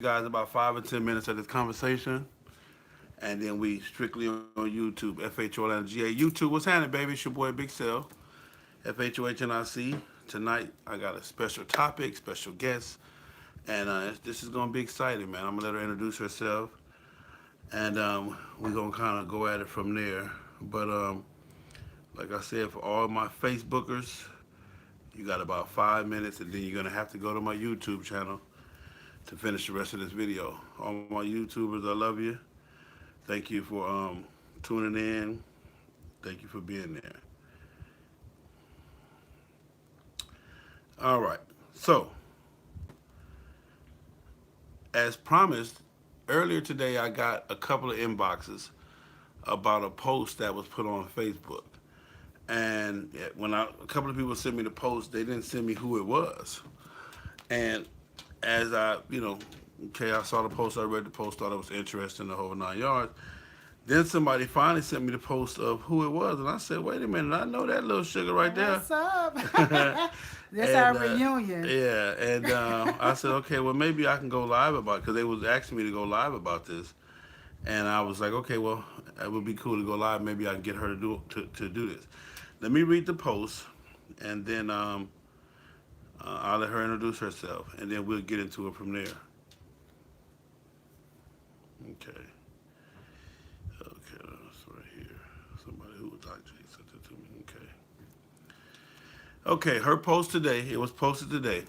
guys about 5 or 10 minutes of this conversation, and then we strictly on YouTube, FHOLNGA. YouTube, what's happening, baby? It's your boy Big Cell, FHOHNIC. Tonight, I got a special topic, special guest, and this is going to be exciting, man. I'm going to let her introduce herself, and we're going to kind of go at it from there. But like I said, for all my Facebookers, you got about 5 minutes, and then you're going to have to go to my YouTube channel to finish the rest of this video. All my YouTubers, I love you. Thank you for tuning in. Thank you for being there. All right. So, as promised, earlier today I got a couple of inboxes about a post that was put on Facebook. And a couple of people sent me the post, they didn't send me who it was. And as okay, I saw the post, I read the post, thought it was interesting, the whole 9 yards. Then somebody finally sent me the post of who it was, and I said, "Wait a minute, I know that little sugar right there." What's up? This our and reunion. yeah, and I said, "Okay, well maybe I can go live about," because they was asking me to go live about this, and I was like, "Okay, well it would be cool to go live. Maybe I can get her to do this." Let me read the post, and then I'll let her introduce herself, and then we'll get into it from there. Okay. Okay, that's right here. Somebody who was actually sent it to me. Okay. Okay, her post today, it was posted today.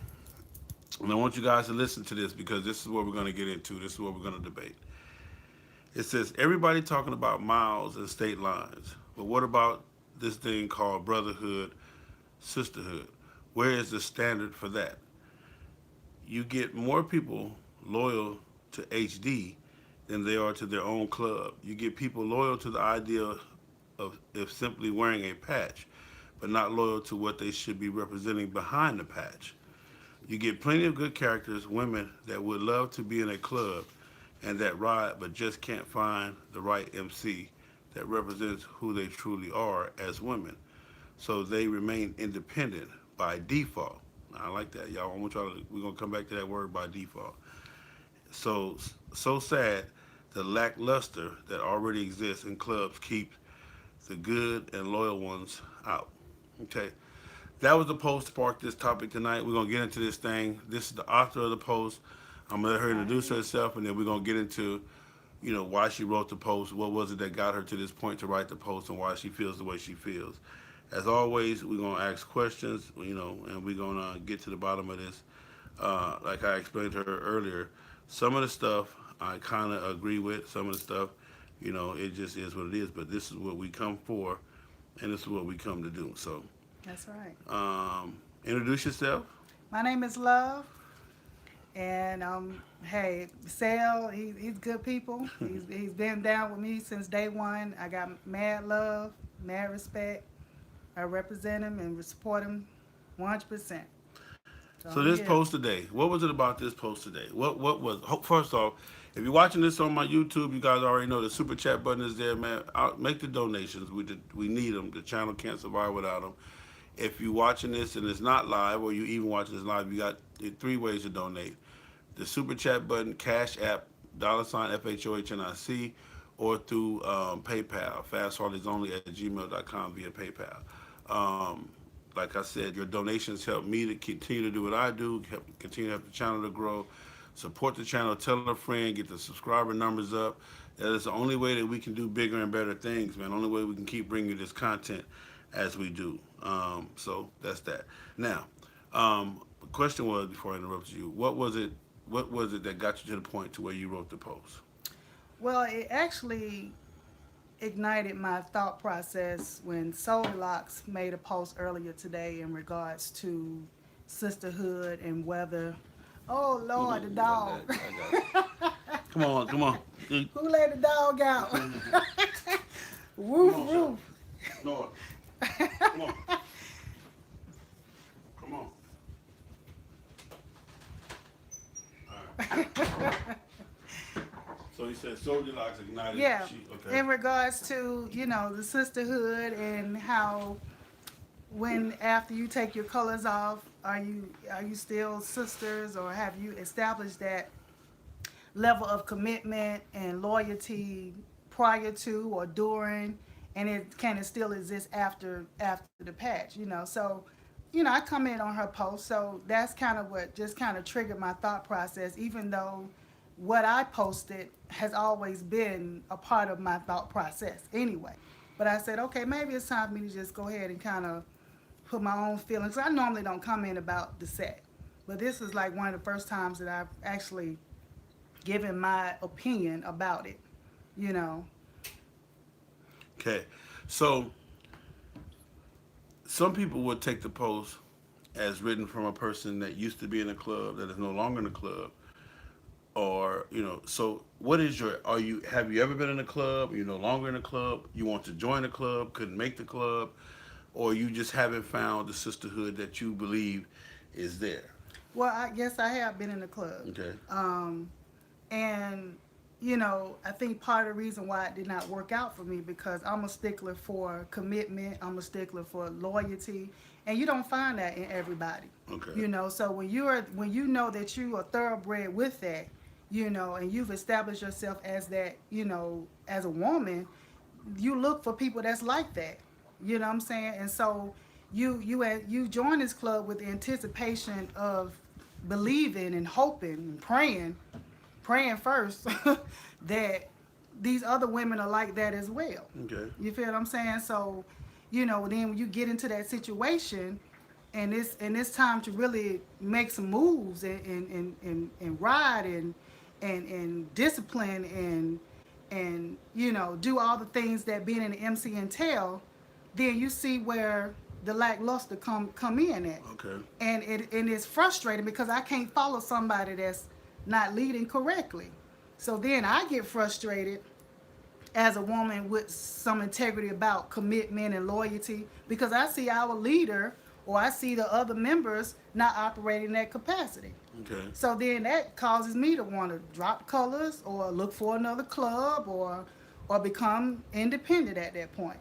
And I want you guys to listen to this because this is what we're going to get into. This is what we're going to debate. It says, everybody talking about miles and state lines. But what about this thing called brotherhood, sisterhood? Where is the standard for that? You get more people loyal to HD than they are to their own club. You get people loyal to the idea of simply wearing a patch, but not loyal to what they should be representing behind the patch. You get plenty of good characters, women that would love to be in a club and that ride, but just can't find the right MC that represents who they truly are as women. So they remain independent by default. I like that, y'all. I want y'all to, we're gonna come back to that word by default. So so sad the lackluster that already exists in clubs keeps the good and loyal ones out. Okay. That was the post to spark this topic tonight. We're gonna get into this thing. This is the author of the post. I'm gonna let her introduce Right. herself, and then we're gonna get into, why she wrote the post. What was it that got her to this point to write the post, and why she feels the way she feels. As always, we're gonna ask questions, and we're gonna get to the bottom of this. Like I explained to her earlier, some of the stuff I kind of agree with. Some of the stuff, it just is what it is. But this is what we come for, and this is what we come to do. So, That's right. introduce yourself. My name is Love, and hey, Sal, he's good people. He's been down with me since day one. I got mad love, mad respect. I represent him and support him 100%. So So I'm this here. post today, what was it about this post today? What was first off, if you're watching this on my YouTube, you guys already know the super chat button is there, man. Make the donations. We need them. The channel can't survive without them. If you're watching this and it's not live, or you even watching this live, you got three ways to donate: the super chat button, Cash App, $ FHOHNIC, or through PayPal. FastHarleysOnly at gmail.com via PayPal. Um, like I said, your donations help me to continue to do what I do, help continue to help the channel to grow. Support the channel, tell a friend, get the subscriber numbers up. That is the only way that we can do bigger and better things, man. Only way we can keep bringing you this content as we do. So that's that. Now, the question was, before I interrupted you, what was it? What was it that got you to the point to where you wrote the post? Well, it actually ignited my thought process when LineLocks made a post earlier today in regards to sisterhood and whether, oh Lord, the I got dog. it. I got it. Come on, come on. Who let the dog out? Come Woof on, sir. woof. Noah, come on. Come on. All right. So he said soldier locks ignited. Yeah, Okay. in regards to the sisterhood and how when after you take your colors off, are you still sisters or have you established that level of commitment and loyalty prior to or during, and it kind of still exists after the patch, you know. So, you know, I comment on her post, so that's kind of what just kind of triggered my thought process, even though what I posted has always been a part of my thought process anyway. But I said, okay, maybe it's time for me to just go ahead and kind of put my own feelings. I normally don't comment about the set, but this is like one of the first times that I've actually given my opinion about it, you know. Okay. So some people would take the post as written from a person that used to be in a club that is no longer in a club, or so what is your are you have you ever been in a club? You're no longer in a club, you want to join a club, couldn't make the club, or you just haven't found the sisterhood that you believe is there? Well, I guess I have been in the club. Okay. Um, and, you know, I think part of the reason why it did not work out for me because I'm a stickler for commitment, I'm a stickler for loyalty, and you don't find that in everybody. Okay. You know, so when you know that you are thoroughbred with that, you know, and you've established yourself as that, you know, as a woman, you look for people that's like that. You know what I'm saying? And so you join this club with the anticipation of believing and hoping and praying first that these other women are like that as well. Okay. You feel what I'm saying? So, you know, then when you get into that situation and it's time to really make some moves and ride and discipline and you know do all the things that being in the MC entail, then you see where the lackluster come in at, Okay. and it's frustrating because I can't follow somebody that's not leading correctly. So then I get frustrated as a woman with some integrity about commitment and loyalty because I see our leader or I see the other members not operating in that capacity. Okay. So then that causes me to want to drop colors or look for another club or become independent at that point,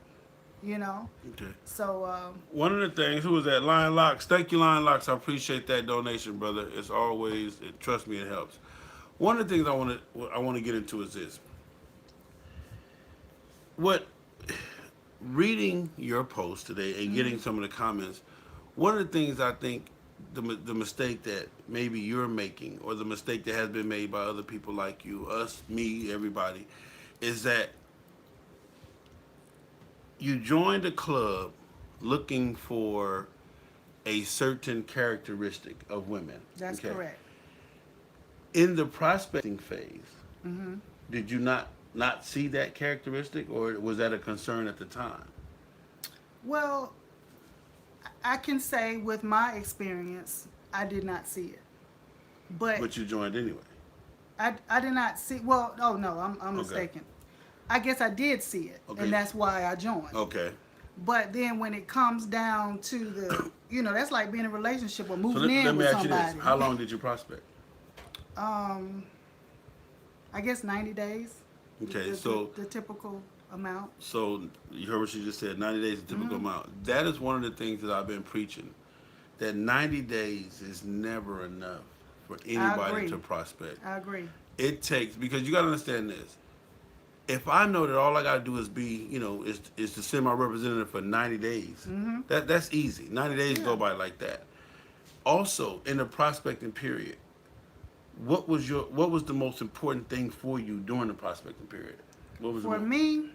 you know. Okay. So One of the things, who was that? LineLocks. Thank you, LineLocks. I appreciate that donation, brother. It's always, trust me, it helps. One of the things I want to get into is this. What reading your post today and getting some of the comments, one of the things I think the mistake that maybe you're making, or the mistake that has been made by other people like you, us, me, everybody, is that you joined a club looking for a certain characteristic of women. that's Okay. correct. In the prospecting phase, Hmm. did you not see that characteristic, or was that a concern at the time? Well, I can say with my experience, I did not see it, but But you joined anyway. I did not see. Well, oh no, I'm Okay. mistaken. I guess I did see it, Okay. and that's why I joined. Okay. But then when it comes down to the, you know, that's like being in a relationship or So moving let in me with ask you this: somebody. how long did you prospect? Um, I guess 90 days. Okay. The, So the typical amount. you heard what she just said. 90 days is a typical Hmm. amount. That is one of the things that I've been preaching. That 90 days is never enough for I anybody agree. to prospect. I agree. It takes, because you got to understand this. If I know that all I got to do is be, is to send my representative for 90 days, Hmm. that's easy. 90 days Yeah. go by like that. Also, in the prospecting period, what was the most important thing for you during the prospecting period? What was the For me,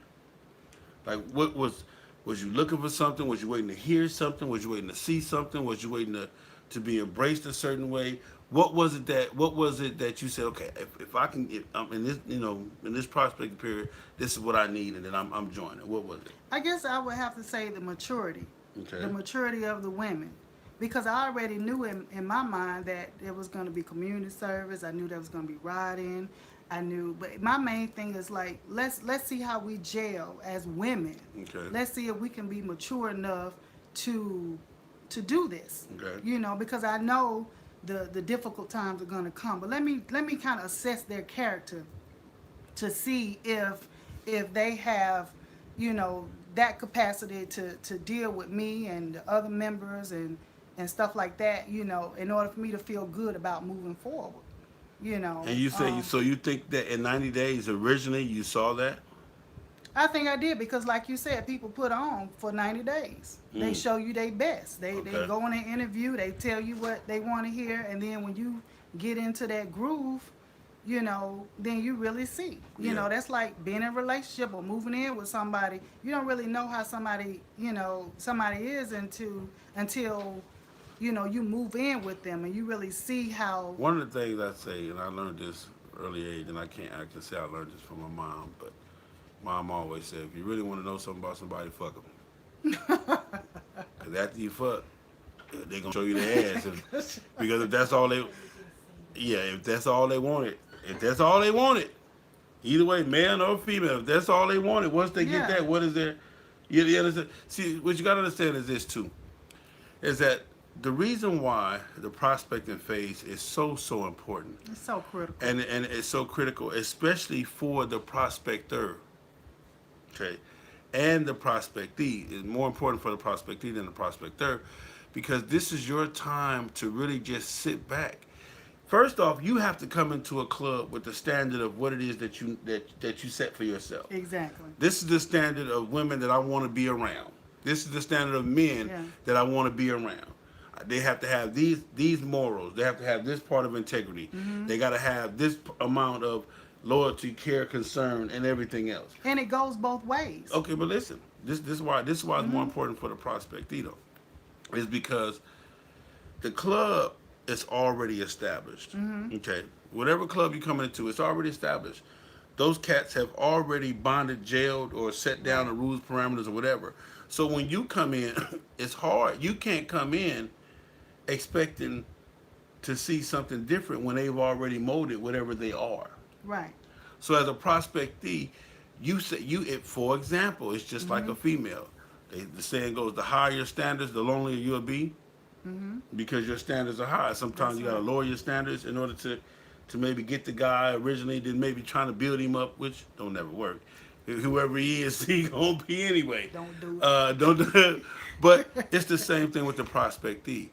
like what was you looking for something? Was you waiting to hear something? Was you waiting to see something? Was you waiting to be embraced a certain way? What was it that you said, okay, if I can, if I'm in this, in this prospecting period, this is what I need, and then I'm joining. What was it? I guess I would have to say Okay. the maturity of the women. Because I already knew in my mind that there was going to be community service. I knew there was going to be riding. I knew, but my main thing is like let's see how we gel as women. Okay. Let's see if we can be mature enough to do this. Okay. You know, because I know the difficult times are going to come. But let me kind of assess their character to see if they have, you know, that capacity to deal with me and the other members and stuff like that, you know, in order for me to feel good about moving forward. you know. And you say so you think that in 90 days originally you saw that? I think I did because, like you said, people put on for 90 days. They Mm, show you their best. They okay. go in an interview. They tell you what they want to hear, and then when you get into that groove, then you really see. Yeah. That's like being in a relationship or moving in with somebody. You don't really know how somebody is until you move in with them and you really see how. One of the things I say, and I learned this early age, and I can say I learned this from my mom, but mom always said, if you really want to know something about somebody, fuck them. Because after you fuck, they're going to show you their ass. Because if that's all they, yeah, if that's all they wanted, either way, male or female, if that's all they wanted, once they get Yeah, that, what is their, you understand? See, what you got to understand is this too, is that the reason why the prospecting phase is so important, it's so critical. and it's so critical, especially for the prospector, okay, and the prospectee is more important for the prospectee than the prospector, because this is your time to really just sit back. First off, you have to come into a club with the standard of what it is that you set for yourself. Exactly. This is the standard of women that I want to be around. This is the standard of men Yeah. that I want to be around. They have to have these morals. They have to have this part of integrity. Hmm. They got to have this amount of loyalty, care, concern, and everything else. And it goes both ways. Okay, but listen, this is why it's more Hmm. important for the prospectee though, is because the club is already established. Hmm. Okay, whatever club you come into, it's already established. Those cats have already bonded, jailed, or set down Right. the rules, parameters, or whatever. So when you come in, it's hard. You can't come in expecting to see something different when they've already molded whatever they are. Right. So as a prospectee, you say for example, it's just like Hmm. a female. The saying goes, the higher your standards, the lonelier you'll be, Hmm. because your standards are high. Sometimes That's you gotta right. lower your standards in order to maybe get the guy originally, then maybe trying to build him up, which don't never work. Whoever he is, he gonna be anyway. Don't do Don't do it. But it. it's the same thing with the prospectee.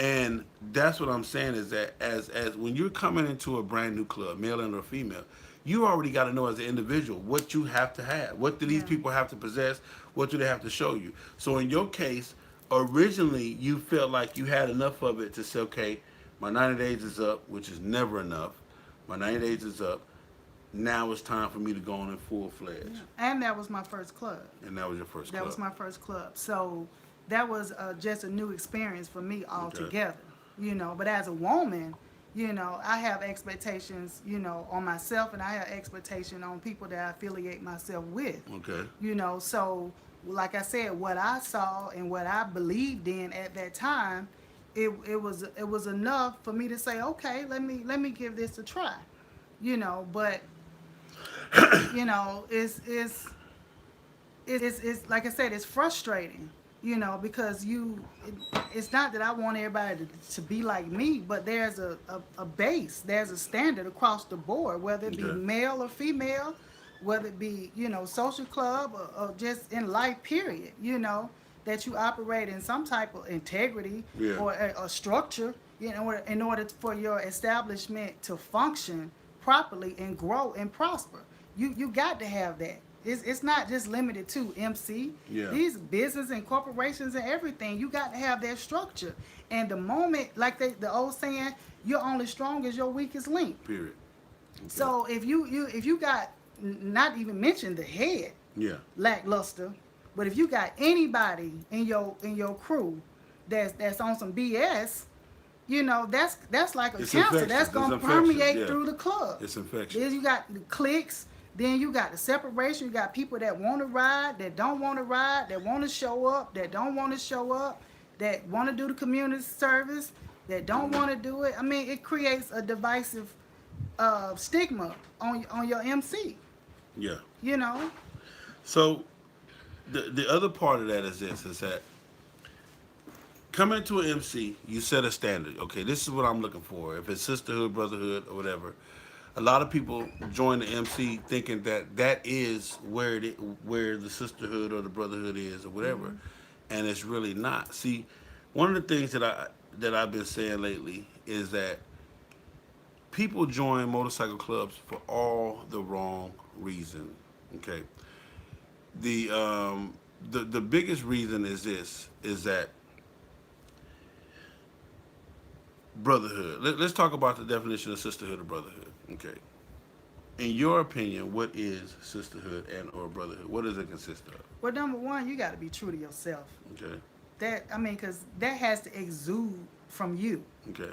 And that's what I'm saying is that as when you're coming into a brand new club, male and or female, you already got to know as an individual what you have to have. What do these Yeah. people have to possess? What do they have to show you? So in your case, originally you felt like you had enough of it to say, okay, my 90 days is up, which is never enough. My 90 days is up. Now it's time for me to go on in full Yeah. fledged. And that was my first club. And that was your first That club. was my first club. So that was just a new experience for me Okay. altogether. But as a woman, I have expectations, on myself, and I have expectation on people that I affiliate myself with. Okay. So like I said, what I saw and what I believed in at that time, it was enough for me to say, okay, let me give this a try. But it's like I said, it's frustrating, because it's not that I want everybody to be like me, but there's a base, there's a standard across the board, whether it be Okay. male or female, whether it be, social club or just in life, period, that you operate in some type of integrity Yeah. or a structure, in order for your establishment to function properly and grow and prosper. You got to have that. It's not just limited to MC. Yeah. These business and corporations and everything, you got to have that structure. And the moment, like the old saying, you're only strong as your weakest link. Period. Okay. So if you got, not even mention the head Yeah. lackluster, but if you got anybody in your crew that's on some BS, that's like a It's cancer infectious. that's It's gonna infectious, permeate yeah. through the club. It's infectious. Then you got the cliques. Then you got the separation. You got people that want to ride, that don't want to ride, that want to show up, that don't want to show up, that want to do the community service, that don't want to do it. I mean, it creates a divisive stigma on your MC. Yeah. You know. So the other part of that is this: is that coming to an MC, you set a standard. Okay, this is what I'm looking for. If it's sisterhood, brotherhood, or whatever, a lot of people join the MC thinking that is where the sisterhood or the brotherhood is or whatever, Mm-hmm. and it's really not. See, one of the things that I've been saying lately is that people join motorcycle clubs for all the wrong reason. Okay, the biggest reason is this: is that brotherhood. Let's talk about the definition of sisterhood or brotherhood. Okay, in your opinion, what is sisterhood and or brotherhood? What does it consist of? Well, number one, you got to be true to yourself. Okay, That I mean, because that has to exude from you okay,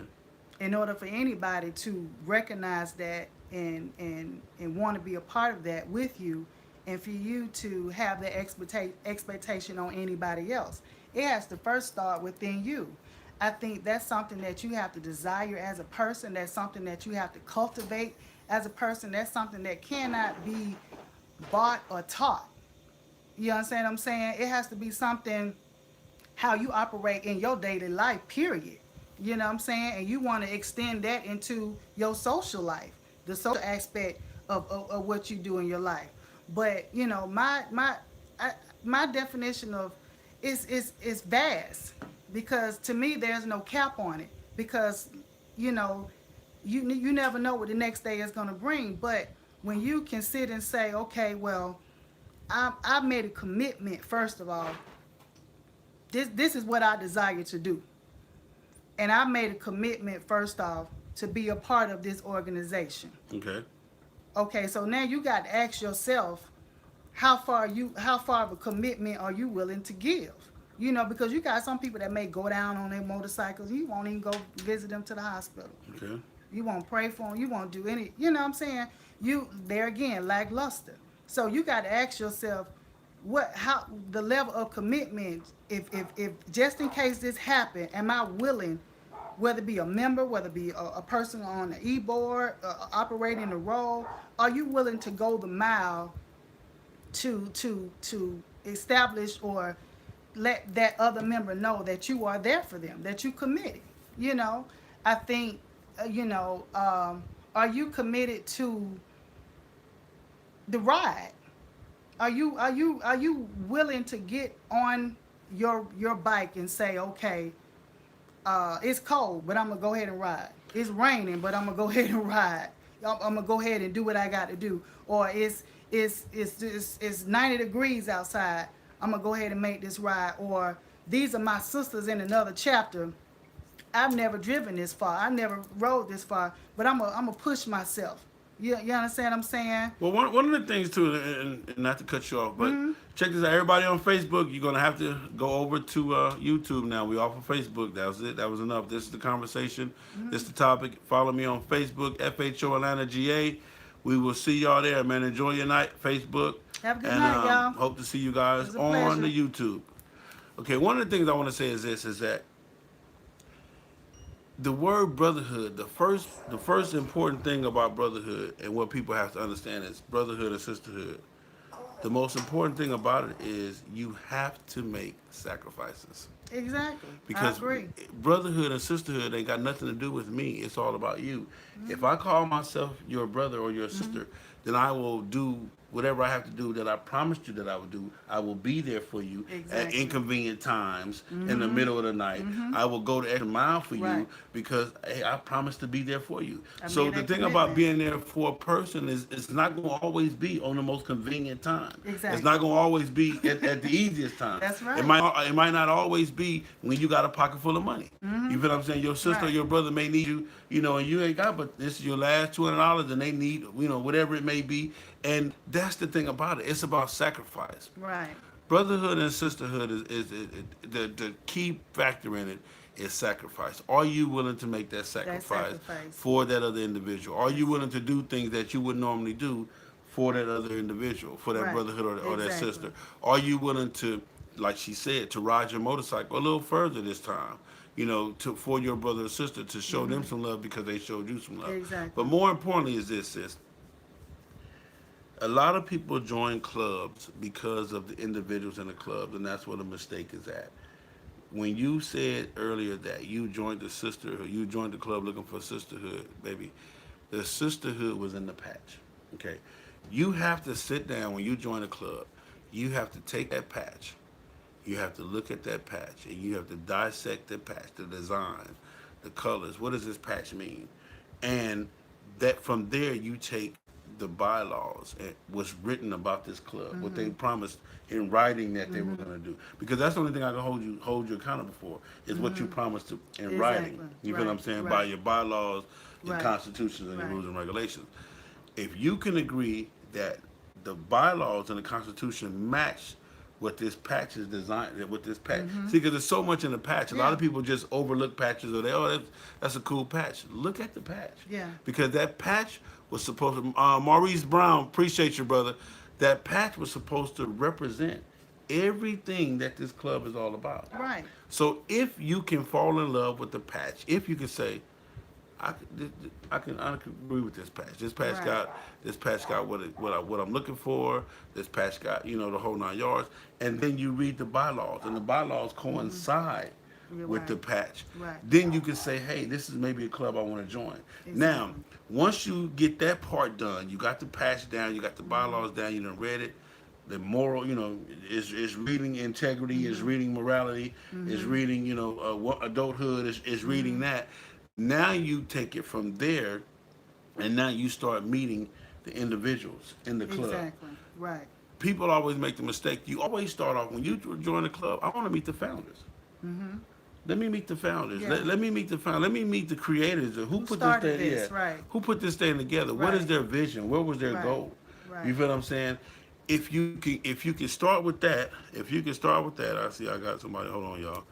in order for anybody to recognize that and want to be a part of that with you, and for you to have the expectation on anybody else. It has to first start within you. I think that's something that you have to desire as a person. That's something that you have to cultivate as a person. That's something that cannot be bought or taught. You understand what I'm saying? It has to be something how you operate in your daily life, period. You know what I'm saying? And you want to extend that into your social life, the social aspect of what you do in your life. But, you know, my definition of is vast, because to me there's no cap on it, because, you know, you never know what the next day is going to bring. But when you can sit and say, okay, well, I've made a commitment, first of all, this is what I desire to do. And I made a commitment, first off, to be a part of this organization. okay. Okay, so now you got to ask yourself, how far of a commitment are you willing to give? You know, because you got some people that may go down on their motorcycles, and you won't even go visit them to the hospital. Okay. You won't pray for them. You won't do any. You know what I'm saying? You there again, lackluster. So you got to ask yourself, how the level of commitment. If just in case this happened, am I willing, whether it be a member, whether it be a person on the e-board, operating the role, are you willing to go the mile to establish or let that other member know that you are there for them, that you committed? You know, I think, are you committed to the ride? Are you willing to get on your bike and say, okay, it's cold, but I'm gonna go ahead and ride. It's raining, but I'm gonna go ahead and ride. I'm gonna go ahead and do what I got to do. Or it's 90 degrees outside. I'm gonna go ahead and make this ride. Or these are my sisters in another chapter. I've never driven this far. I never rode this far, but I'm gonna push myself. You understand what I'm saying? Well, one of the things too, and not to cut you off, but check this out. Everybody on Facebook, you're gonna have to go over to YouTube now. We off of Facebook. That was it. That was enough. This is the conversation. This is the topic. Follow me on Facebook, FHO Atlanta GA. We will see y'all there, man. Enjoy your night, Facebook. Have a good and night, y'all. hope to see you It guys was a on pleasure. the YouTube. Okay, one of the things I want to say is this: is that the word brotherhood, the first important thing about brotherhood and what people have to understand is brotherhood and sisterhood. The most important thing about it is you have to make sacrifices, Exactly. I because agree. brotherhood and sisterhood ain't got nothing to do with me. It's all about you. If I call myself your brother or your sister, then I will do whatever I have to do that I promised you that I would do. I will be there for you at Exactly. inconvenient times in the middle of the night. I will go the extra mile for you Right. because, hey, I promised to be there for you. I So made the that thing about commitment. being there for a person is it's not going to always be on the most convenient time. Exactly. It's not going to always be at the easiest time. That's right. It might not always be when you got a pocket full of money. You feel what I'm saying? Your sister or Right. your brother may need you, and you ain't got, but this is your last $200, and they need, whatever it may be. And that's the thing about it. It's about sacrifice. Right. Brotherhood and sisterhood is the key factor in it is sacrifice. Are you willing to make that sacrifice sacrifice. for that other individual? Are you willing to do things that you would normally do for that other individual, for that Right. brotherhood or that Exactly. sister? Are you willing to, like she said, to ride your motorcycle a little further this time? For your brother or sister, to show them some love because they showed you some love. Exactly. But more importantly is this, sis. A lot of people join clubs because of the individuals in the club, and that's where the mistake is at. When you said earlier that you joined the sisterhood, you joined the club looking for sisterhood, baby, the sisterhood was in the patch. Okay, you have to sit down when you join a club. You have to take that patch. You have to look at that patch, and you have to dissect the patch, the design, the colors. What does this patch mean? And that from there you take the bylaws and what's written about this club, what they promised in writing that they were going to do. Because that's the only thing I can hold you accountable for is what you promised to in writing. Exactly. You feel what Right. I'm saying? By Right. your bylaws, your Right. constitutions, and your Right. rules and regulations. If you can agree that the bylaws and the Constitution match what this patch is designed, what this patch. See, because there's so much in the patch. A lot Yeah. of people just overlook patches, or they, oh, that's a cool patch. Look at the patch. Yeah. Because that patch was supposed to, Maurice Brown, appreciate you, brother. That patch was supposed to represent everything that this club is all about. Right. So if you can fall in love with the patch, if you can say, I can agree with this patch. Right. This patch got what I'm looking for. This patch got the whole 9 yards. And then you read the bylaws, and the bylaws coincide You're with the right. patch. Right. Then you can say, hey, this is maybe a club I want to join. Now, Exactly. once you get that part done, you got the patch down, you got the bylaws down, you done read it. The moral, is reading integrity, is reading morality, is reading, adulthood, is reading that. Now you take it from there, and now you start meeting the individuals in the club. Exactly. Right. People always make the mistake. You always start off when you join the club. I want to meet the founders. Let me meet the founders. Yeah. Let me meet the founders. Let me meet the creators. Who put started this thing? this, right. Who put this thing together? What is Right. their vision? What was their Right. goal? Right. You feel what I'm saying? If you can start with that, I see I got somebody. Hold on, y'all.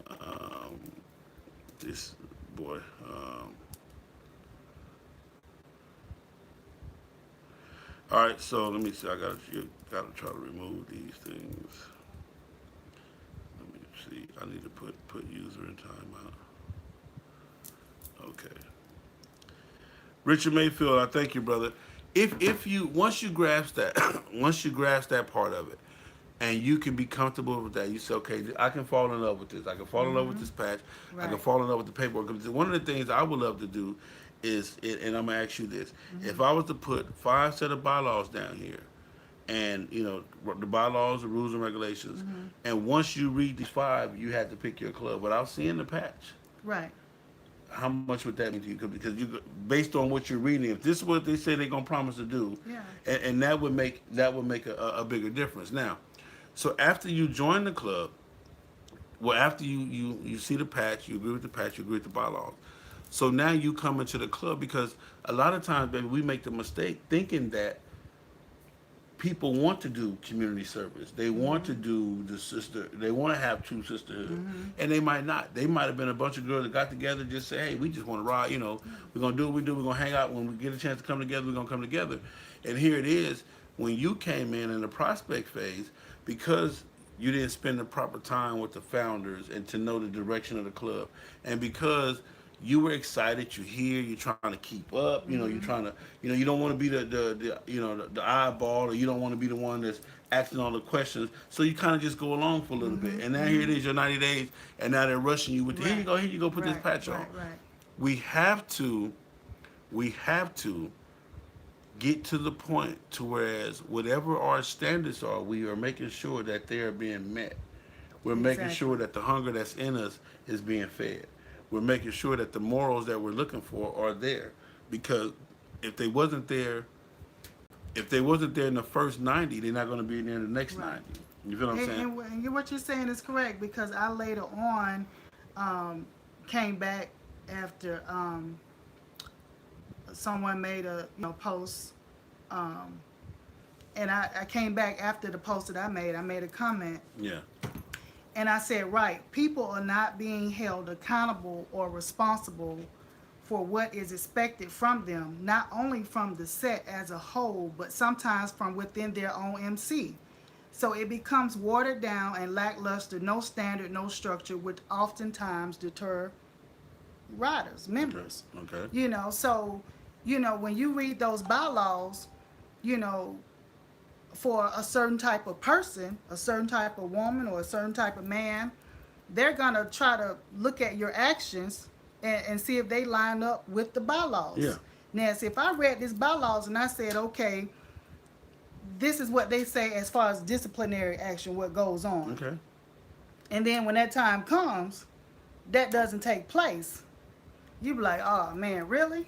Um, this boy. All right, so let me see. You gotta try to remove these things. Let me see. I need to put user in timeout. Okay. Richard Mayfield, I thank you, brother. If you once you grasp that once you grasp that part of it, and you can be comfortable with that, you say, okay, I can fall in love with this. I can fall in love with this patch. I can Right. fall in love with the paperwork. 'Cause one of the things I would love to do is, and I'm gonna ask you this: if I was to put 5 set of bylaws down here, and the bylaws, the rules and regulations, and once you read these 5, you had to pick your club without seeing the patch. Right. How much would that mean to you? Because based on what you're reading, if this is what they say they're gonna promise to do, Yeah. and that would make a bigger difference. Now, so after you join the club, well, after you see the patch, you agree with the patch, you agree with the bylaws. So now you come into the club because a lot of times, baby, we make the mistake thinking that people want to do community service. They want to do they want to have true sisterhood. And they might not. They might have been a bunch of girls that got together and just say, hey, we just want to ride, we're going to do what we do. We're going to hang out. When we get a chance to come together, we're going to come together. And here it is. When you came in the prospect phase, because you didn't spend the proper time with the founders and to know the direction of the club, and because you were excited, you're here, you're trying to keep up, you're trying to, you don't want to be the eyeball, or you don't want to be the one that's asking all the questions, so you kind of just go along for a little bit, and now here it is, your 90 days, and now they're rushing you with, here you go, put this Right. patch on. Right. We have to get to the point to whereas whatever our standards are, we are making sure that they are being met. We're making Exactly. sure that the hunger that's in us is being fed. We're making sure that the morals that we're looking for are there. Because if they wasn't there in the first 90, they're not going to be there in the next Right. 90. You feel what I'm saying? And what you're saying is correct, because I later on came back after someone made a post, and I came back after the post that I made a comment, Yeah. and I said, right, people are not being held accountable or responsible for what is expected from them, not only from the set as a whole, but sometimes from within their own MC. So it becomes watered down and lackluster, no standard, no structure, which oftentimes deter riders, members. Okay. So, when you read those bylaws, you know, for a certain type of person, a certain type of woman, or a certain type of man, they're going to try to look at your actions and see if they line up with the bylaws. Yeah. Now, see, if I read these bylaws and I said, okay, this is what they say as far as disciplinary action, what goes on. Okay. And then when that time comes, that doesn't take place. You be like, oh man, really?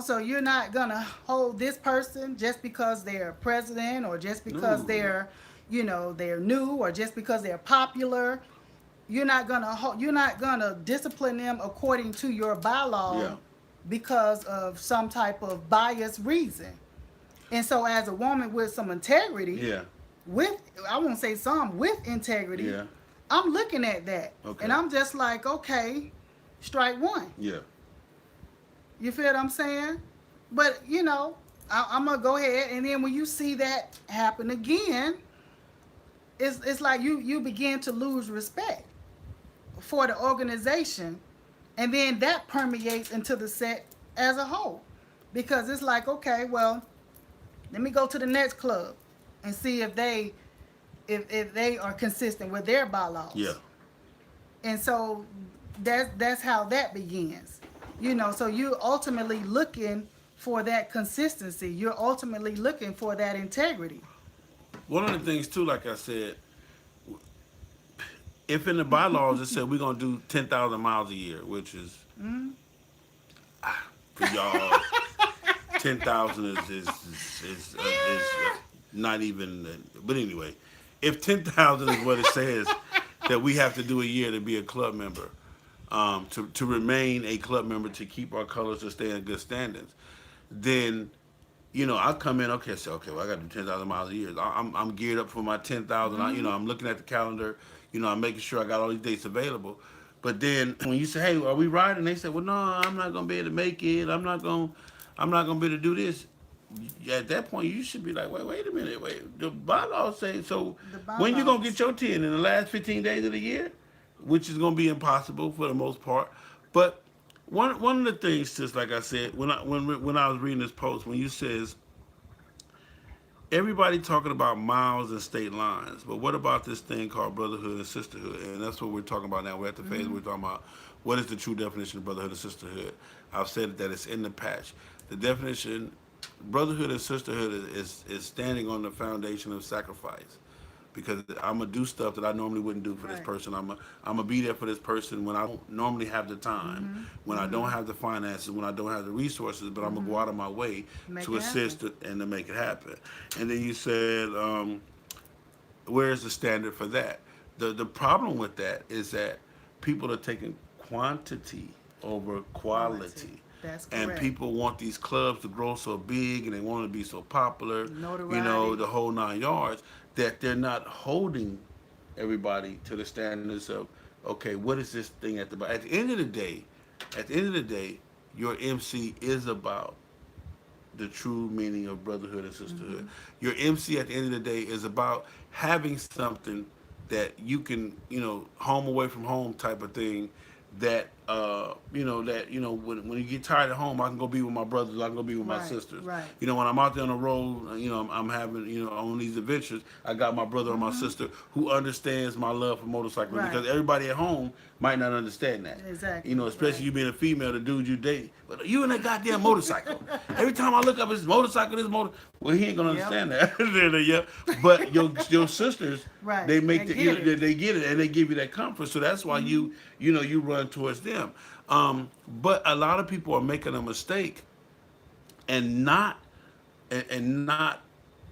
So you're not gonna hold this person just because they're president, or just because No. they're new, or just because they're popular. You're not gonna discipline them according to your bylaw Yeah. because of some type of biased reason. And so, as a woman with some integrity, Yeah. with I won't say some, with integrity, Yeah. I'm looking at that, Okay. and I'm just like, okay, strike one. Yeah. You feel what I'm saying? But I'm gonna go ahead, and then when you see that happen again, it's like you begin to lose respect for the organization, and then that permeates into the set as a whole, because it's like, okay, well, let me go to the next club and see if they are consistent with their bylaws. Yeah. And so that's how that begins. So you're ultimately looking for that consistency. You're ultimately looking for that integrity. One of the things too, like I said, if in the bylaws it said we're gonna do 10,000 miles a year, which is for y'all, 10,000 is not even. But anyway, if 10,000 is what it says that we have to do a year to be a club member, to remain a club member, to keep our colors, to stay in good standings, then I come in, okay, so okay, well, I got to do 10,000 miles a year. I'm geared up for my 10,000. I'm looking at the calendar. I'm making sure I got all these dates available. But then when you say, hey, are we riding? They say, well, no, I'm not gonna be able to make it. I'm not gonna be able to do this. At that point, you should be like, wait a minute, wait. The bylaws say so. The When you gonna bylaws. get your 10 in the last 15 days of the year, which is gonna be impossible for the most part. But one of the things, just like I said, when I was reading this post, when you says everybody talking about miles and state lines, but what about this thing called brotherhood and sisterhood? And that's what we're talking about now. We're at the phase we're talking about what is the true definition of brotherhood and sisterhood. I've said that it's in the patch. The definition, brotherhood and sisterhood is standing on the foundation of sacrifice. Because I'm gonna do stuff that I normally wouldn't do for this Right. person. I'm gonna be there for this person when I don't normally have the time, when I don't have the finances, when I don't have the resources. But I'm gonna go out of my way Make to it happen. assist and to make it happen. And then you said, where is the standard for that? The problem with that is that people are taking quantity over Quality. quality. That's And correct. people want these clubs to grow so big and they want to be so popular, Notoriety. the whole 9 yards, that they're not holding everybody to the standards of, okay, what is this thing at the at the end of the day, your MC is about the true meaning of brotherhood and sisterhood. Your MC at the end of the day is about having something that you can, home away from home type of thing. When you get tired at home, I can go be with my brothers, I can go be with my Right. sisters. Right. When I'm out there on the road, I'm having, on these adventures, I got my brother or my sister who understands my love for motorcycles, Right. because everybody at home might not understand that. Exactly. Especially Right. you being a female, the dude you date, but you in that goddamn motorcycle. Every time I look up, it's motorcycle, this motor. Well, he ain't gonna Yep. understand that. Yeah. But your sisters, Right. they make They get it. they get it, and they give you that comfort. So that's why you run towards them. But a lot of people are making a mistake, and not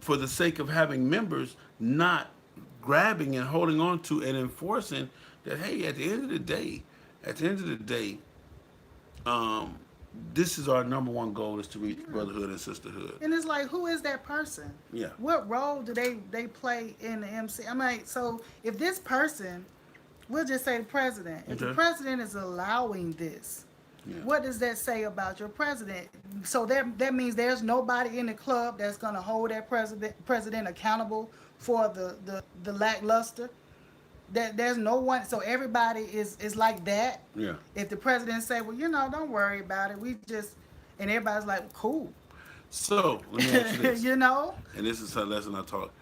for the sake of having members, not grabbing and holding on to and enforcing that. Hey, at the end of the day, um, this is our number one goal, is to reach brotherhood and sisterhood. And it's like, who is that person? Yeah. What role do they play in the MC? I mean, so if this person, we'll just say the president, if the Okay. president is allowing this, Yeah. what does that say about your president? So that means there's nobody in the club that's going to hold that president accountable for the lackluster. That there's no one, so everybody is like that. Yeah. If the president say, well, don't worry about it, we just, and everybody's like, cool. So let me ask you this, you know and this is a lesson I taught.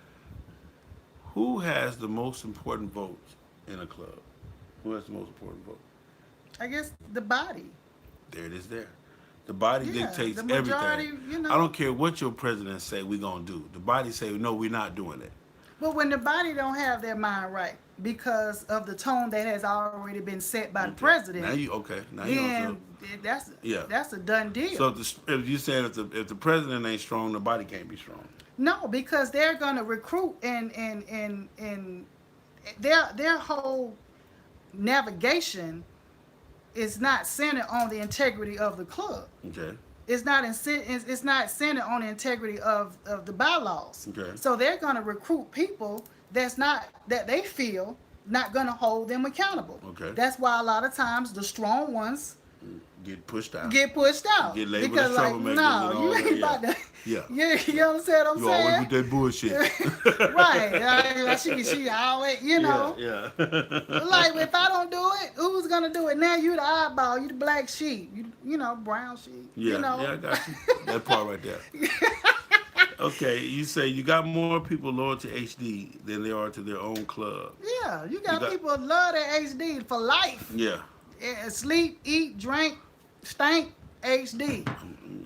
Who has the most important votes in a club? Who has the most important vote? I guess the body. There it is. There, the body Yeah, dictates the majority, everything. I don't care what your president say we're gonna do. The body say no, we're not doing it. But when the body don't have their mind right because of the tone that has already been set by the Okay. president, Now you on then that's yeah. that's a done So deal. if you said if the president ain't strong, the body can't be strong. No, because they're gonna recruit and their whole navigation is not centered on the integrity of the club. Okay. It's not centered on the integrity of the bylaws. Okay. So they're going to recruit people that they feel not going to hold them accountable. Okay. That's why a lot of times the strong ones Get pushed out. get pushed out Get labeled because as like troublemakers no, and all you that. ain't Yeah. about to. Yeah. You understand what I'm You always saying? with that bullshit. Right. Like she always, you know. Yeah. Like if I don't do it, who's gonna do it? Now you the oddball, you the black sheep, you know, brown sheep. Yeah. You know. Yeah, I got you. That part right there. Okay, you say you got more people loyal to HD than they are to their own club. Yeah, you got people love that HD for life. Yeah. Yeah, sleep, eat, drink, stank, HD.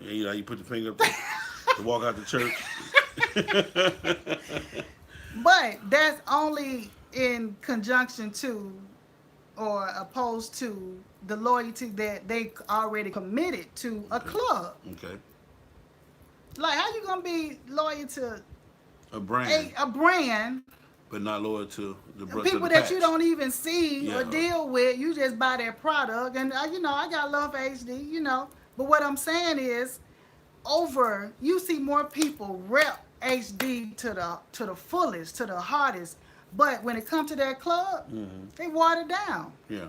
And, you know, you put the finger up to walk out the church. But that's only in conjunction to or opposed to the loyalty that they already committed to a club. Okay. Like how you gonna be loyal to A brand, a brand, but not loyal to the people that you don't even see or Yeah. deal with? You just buy their product, and you know I got love for HD, you know. But what I'm saying is, you see more people rep HD to the fullest, to the hardest. But when it comes to that club, they water down. Yeah.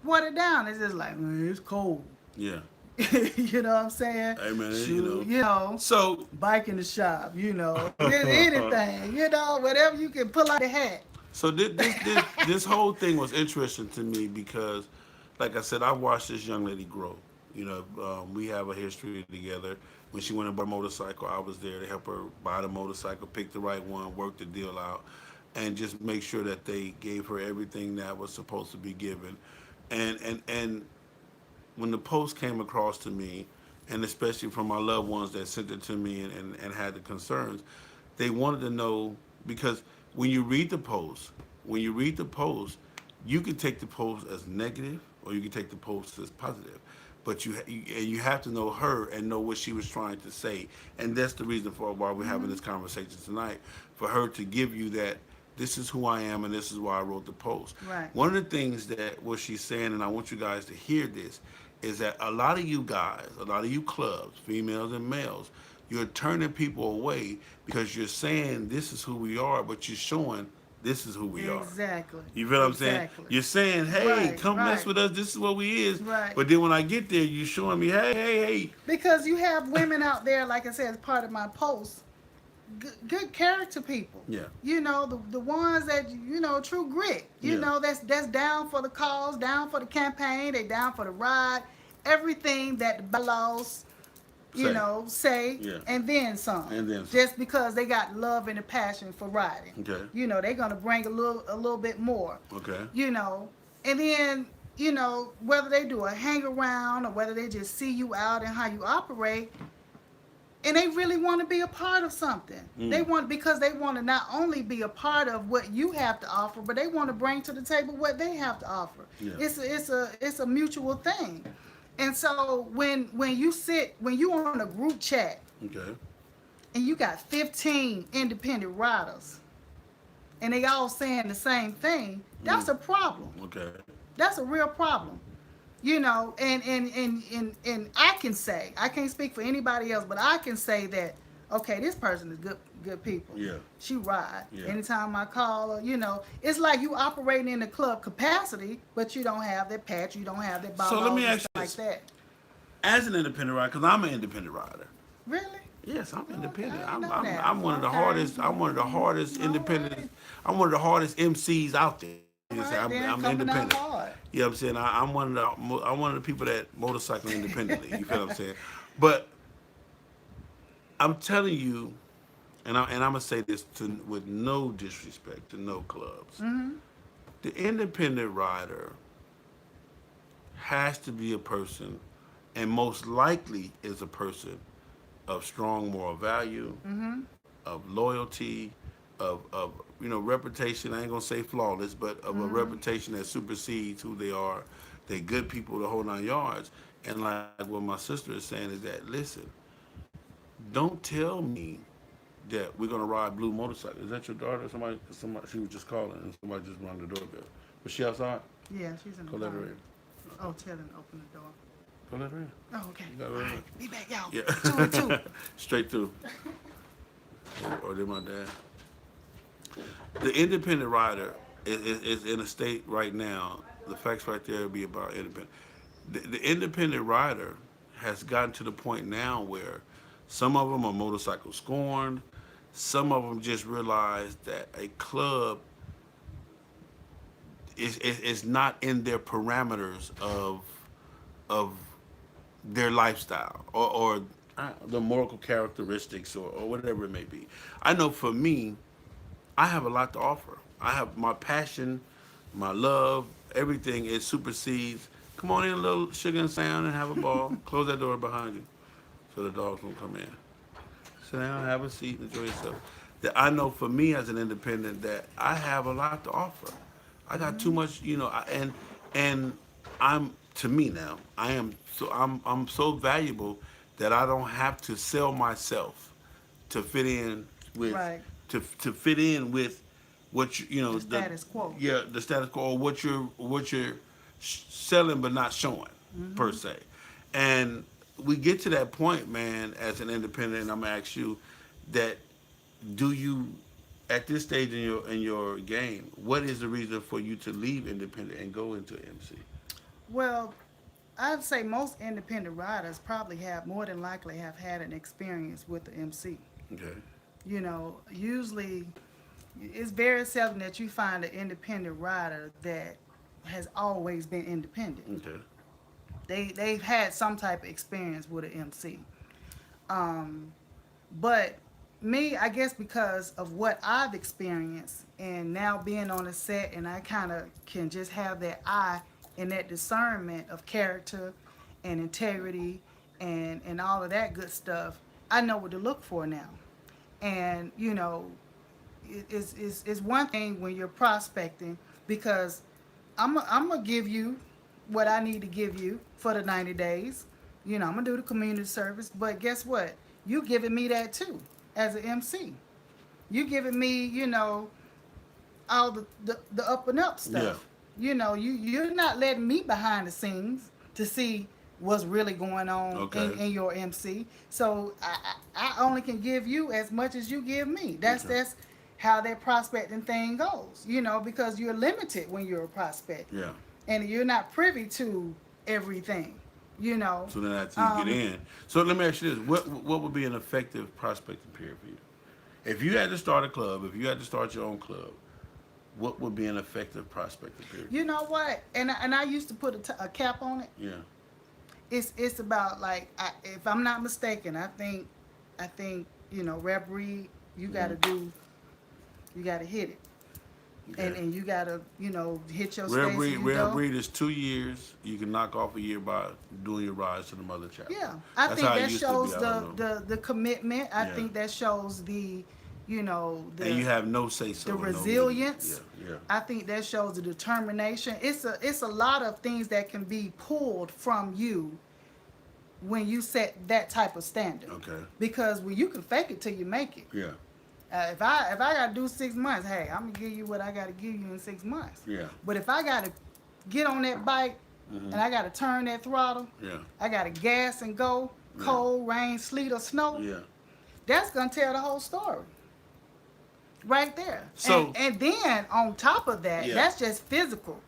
Water down. It's just like, man, it's cold. Yeah. You know what I'm saying? Hey man, Shoot, you know. So bike in the shop, you know, anything, you know, whatever you can pull out the hat. So this whole thing was interesting to me because, like I said, I watched this young lady grow. You know, we have a history together. When she went and bought a motorcycle, I was there to help her buy the motorcycle, pick the right one, work the deal out, and just make sure that they gave her everything that was supposed to be given. And when the post came across to me, and especially from my loved ones that sent it to me and had the concerns, they wanted to know because when you read the post, you can take the post as negative or you can take the post as positive. But you have to know her and know what she was trying to say, and that's the reason for why we're having this conversation tonight, for her to give you that this is who I am and this is why I wrote the post. Right. One of the things that what she's saying, and I want you guys to hear this, is that a lot of you guys, a lot of you clubs, females and males, you're turning people away because you're saying this is who we are, but you're showing this is who we are. Exactly. You feel what I'm saying? Exactly. You're saying, hey, Right, come mess right. with us. This is what we is. Right. But then when I get there, you're showing me, hey. Because you have women out there, like I said, as part of my post, good character people. Yeah. You know, the ones that, you know, true grit. You Yeah. know, that's down for the cause, down for the campaign, they down for the ride, everything that the bylaws, say, Yeah. and then some. And then some. Just because they got love and a passion for riding. Okay. You know, they're gonna bring a little bit more. Okay. You know, and then, you know, whether they do a hang around or whether they just see you out and how you operate, and they really want to be a part of something. They want to not only be a part of what you have to offer, but they want to bring to the table what they have to offer. Yeah. It's a mutual thing. And so when you on a group chat Okay. and you got 15 independent riders and they all saying the same thing, that's a problem. Okay. That's a real problem. You know, and I can say, I can't speak for anybody else, but I can say that, okay, this person is good people. Yeah. She ride. Yeah. Anytime I call her, you know, it's like you operating in the club capacity, but you don't have that patch, you don't have that ball. So let me ask you like this. that. As an independent rider, because I'm an independent rider. Really? Yes, I'm independent. I didn't know I'm that. one of the Okay. hardest. I'm one of the hardest All independent. right. I'm one of the hardest MCs out there. All right, I'm then, coming independent. out hard. You know what I'm saying? I'm one of the people that motorcycle independently. You feel what I'm saying? But I'm telling you, and I'm gonna say this with no disrespect to no clubs. The independent rider has to be a person, and most likely is a person of strong moral value, of loyalty, of reputation. I ain't gonna say flawless, but of a reputation that supersedes who they are. They're good people, the whole 9 yards. And like what my sister is saying is that, listen, don't tell me that we're gonna ride blue motorcycle. Is that your daughter? Somebody, she was just calling, and somebody just rang the doorbell. Was she outside? Yeah, she's in the Go let car. her in. Oh, tell her to open the door. Go let her in. Oh, okay. You got All her in. right. Be back, y'all. Yeah. 2 and 2. Straight through. Or did my dad? The independent rider is in a state right now. The facts right there would be about independent. The independent rider has gotten to the point now where some of them are motorcycle scorned. Some of them just realize that a club is not in their parameters of their lifestyle or the moral characteristics or whatever it may be. I know for me, I have a lot to offer. I have my passion, my love, everything. It supersedes. Come on in, a little sugar and sound, and have a ball. Close that door behind you, so the dogs won't come in. Sit down, have a seat, enjoy yourself. That I know for me as an independent that I have a lot to offer. I got too much, and I'm to me now. I'm so valuable that I don't have to sell myself to fit in with Right. to fit in with what The status quo. yeah, the status quo, or what you're selling but not showing per se. And we get to that point, man, as an independent. And I'm gonna ask you that: do you, at this stage in your game, what is the reason for you to leave independent and go into MC? Well, I'd say most independent riders probably have more than likely have had an experience with the MC. Okay. Usually it's very seldom that you find an independent rider that has always been independent. Okay. They've had some type of experience with an MC. But me, I guess because of what I've experienced and now being on a set, and I kind of can just have that eye and that discernment of character and integrity and all of that good stuff, I know what to look for now. And it's one thing when you're prospecting, because I'm gonna give you what I need to give you for the 90 days. I'm gonna do the community service, but guess what? You giving me that too as an MC. You giving me, all the up and up stuff. You're not letting me behind the scenes to see what's really going on Okay. in your MC. So I only can give you as much as you give me. That's how that prospecting thing goes. Because you're limited when you're a prospect, Yeah. and you're not privy to everything. So then after you get in, so let me ask you this: what would be an effective prospecting period for you? If you had to start a club, if you had to start your own club, what would be an effective prospecting period? You know what? And I used to put a cap on it. Yeah. It's about like if I'm not mistaken, I think Rep Reed, you gotta hit it. Okay. And you gotta, hit your Rare space. breed, And you rare go. breed is 2 years. You can knock off a year by doing your rides to the mother chapter. Yeah, I That's think how it that used to be, shows I don't know. the commitment. I Yeah. think that shows the And you have no say so. the no resilience. Yeah. I think that shows the determination. It's a lot of things that can be pulled from you when you set that type of standard. Okay. Because when you can fake it till you make it. Yeah. If I gotta do 6 months, hey, I'm gonna give you what I gotta give you in 6 months. Yeah. But if I gotta get on that bike and I gotta turn that throttle, Yeah. I gotta gas and go, cold, rain, sleet, or snow, Yeah. that's gonna tell the whole story. Right there. So- and then on top of that, Yeah. that's just physical.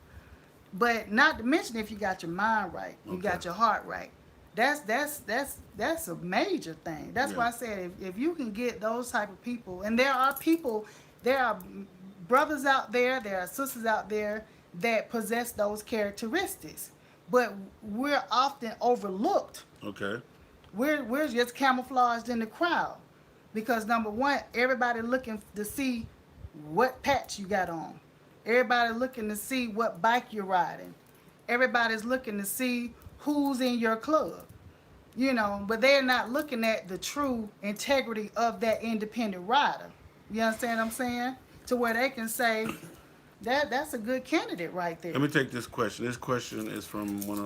But not to mention if you got your mind right, you Okay. got your heart right. That's a major thing. That's Yeah. why I said if you can get those type of people, and there are brothers out there are sisters out there that possess those characteristics, but we're often overlooked. Okay. We're just camouflaged in the crowd because number one, everybody looking to see what patch you got on. Everybody looking to see what bike you're riding. Everybody's looking to see who's in your club. But they're not looking at the true integrity of that independent rider. You understand what I'm saying? To where they can say that's a good candidate right Let there. me take this question. This question is from one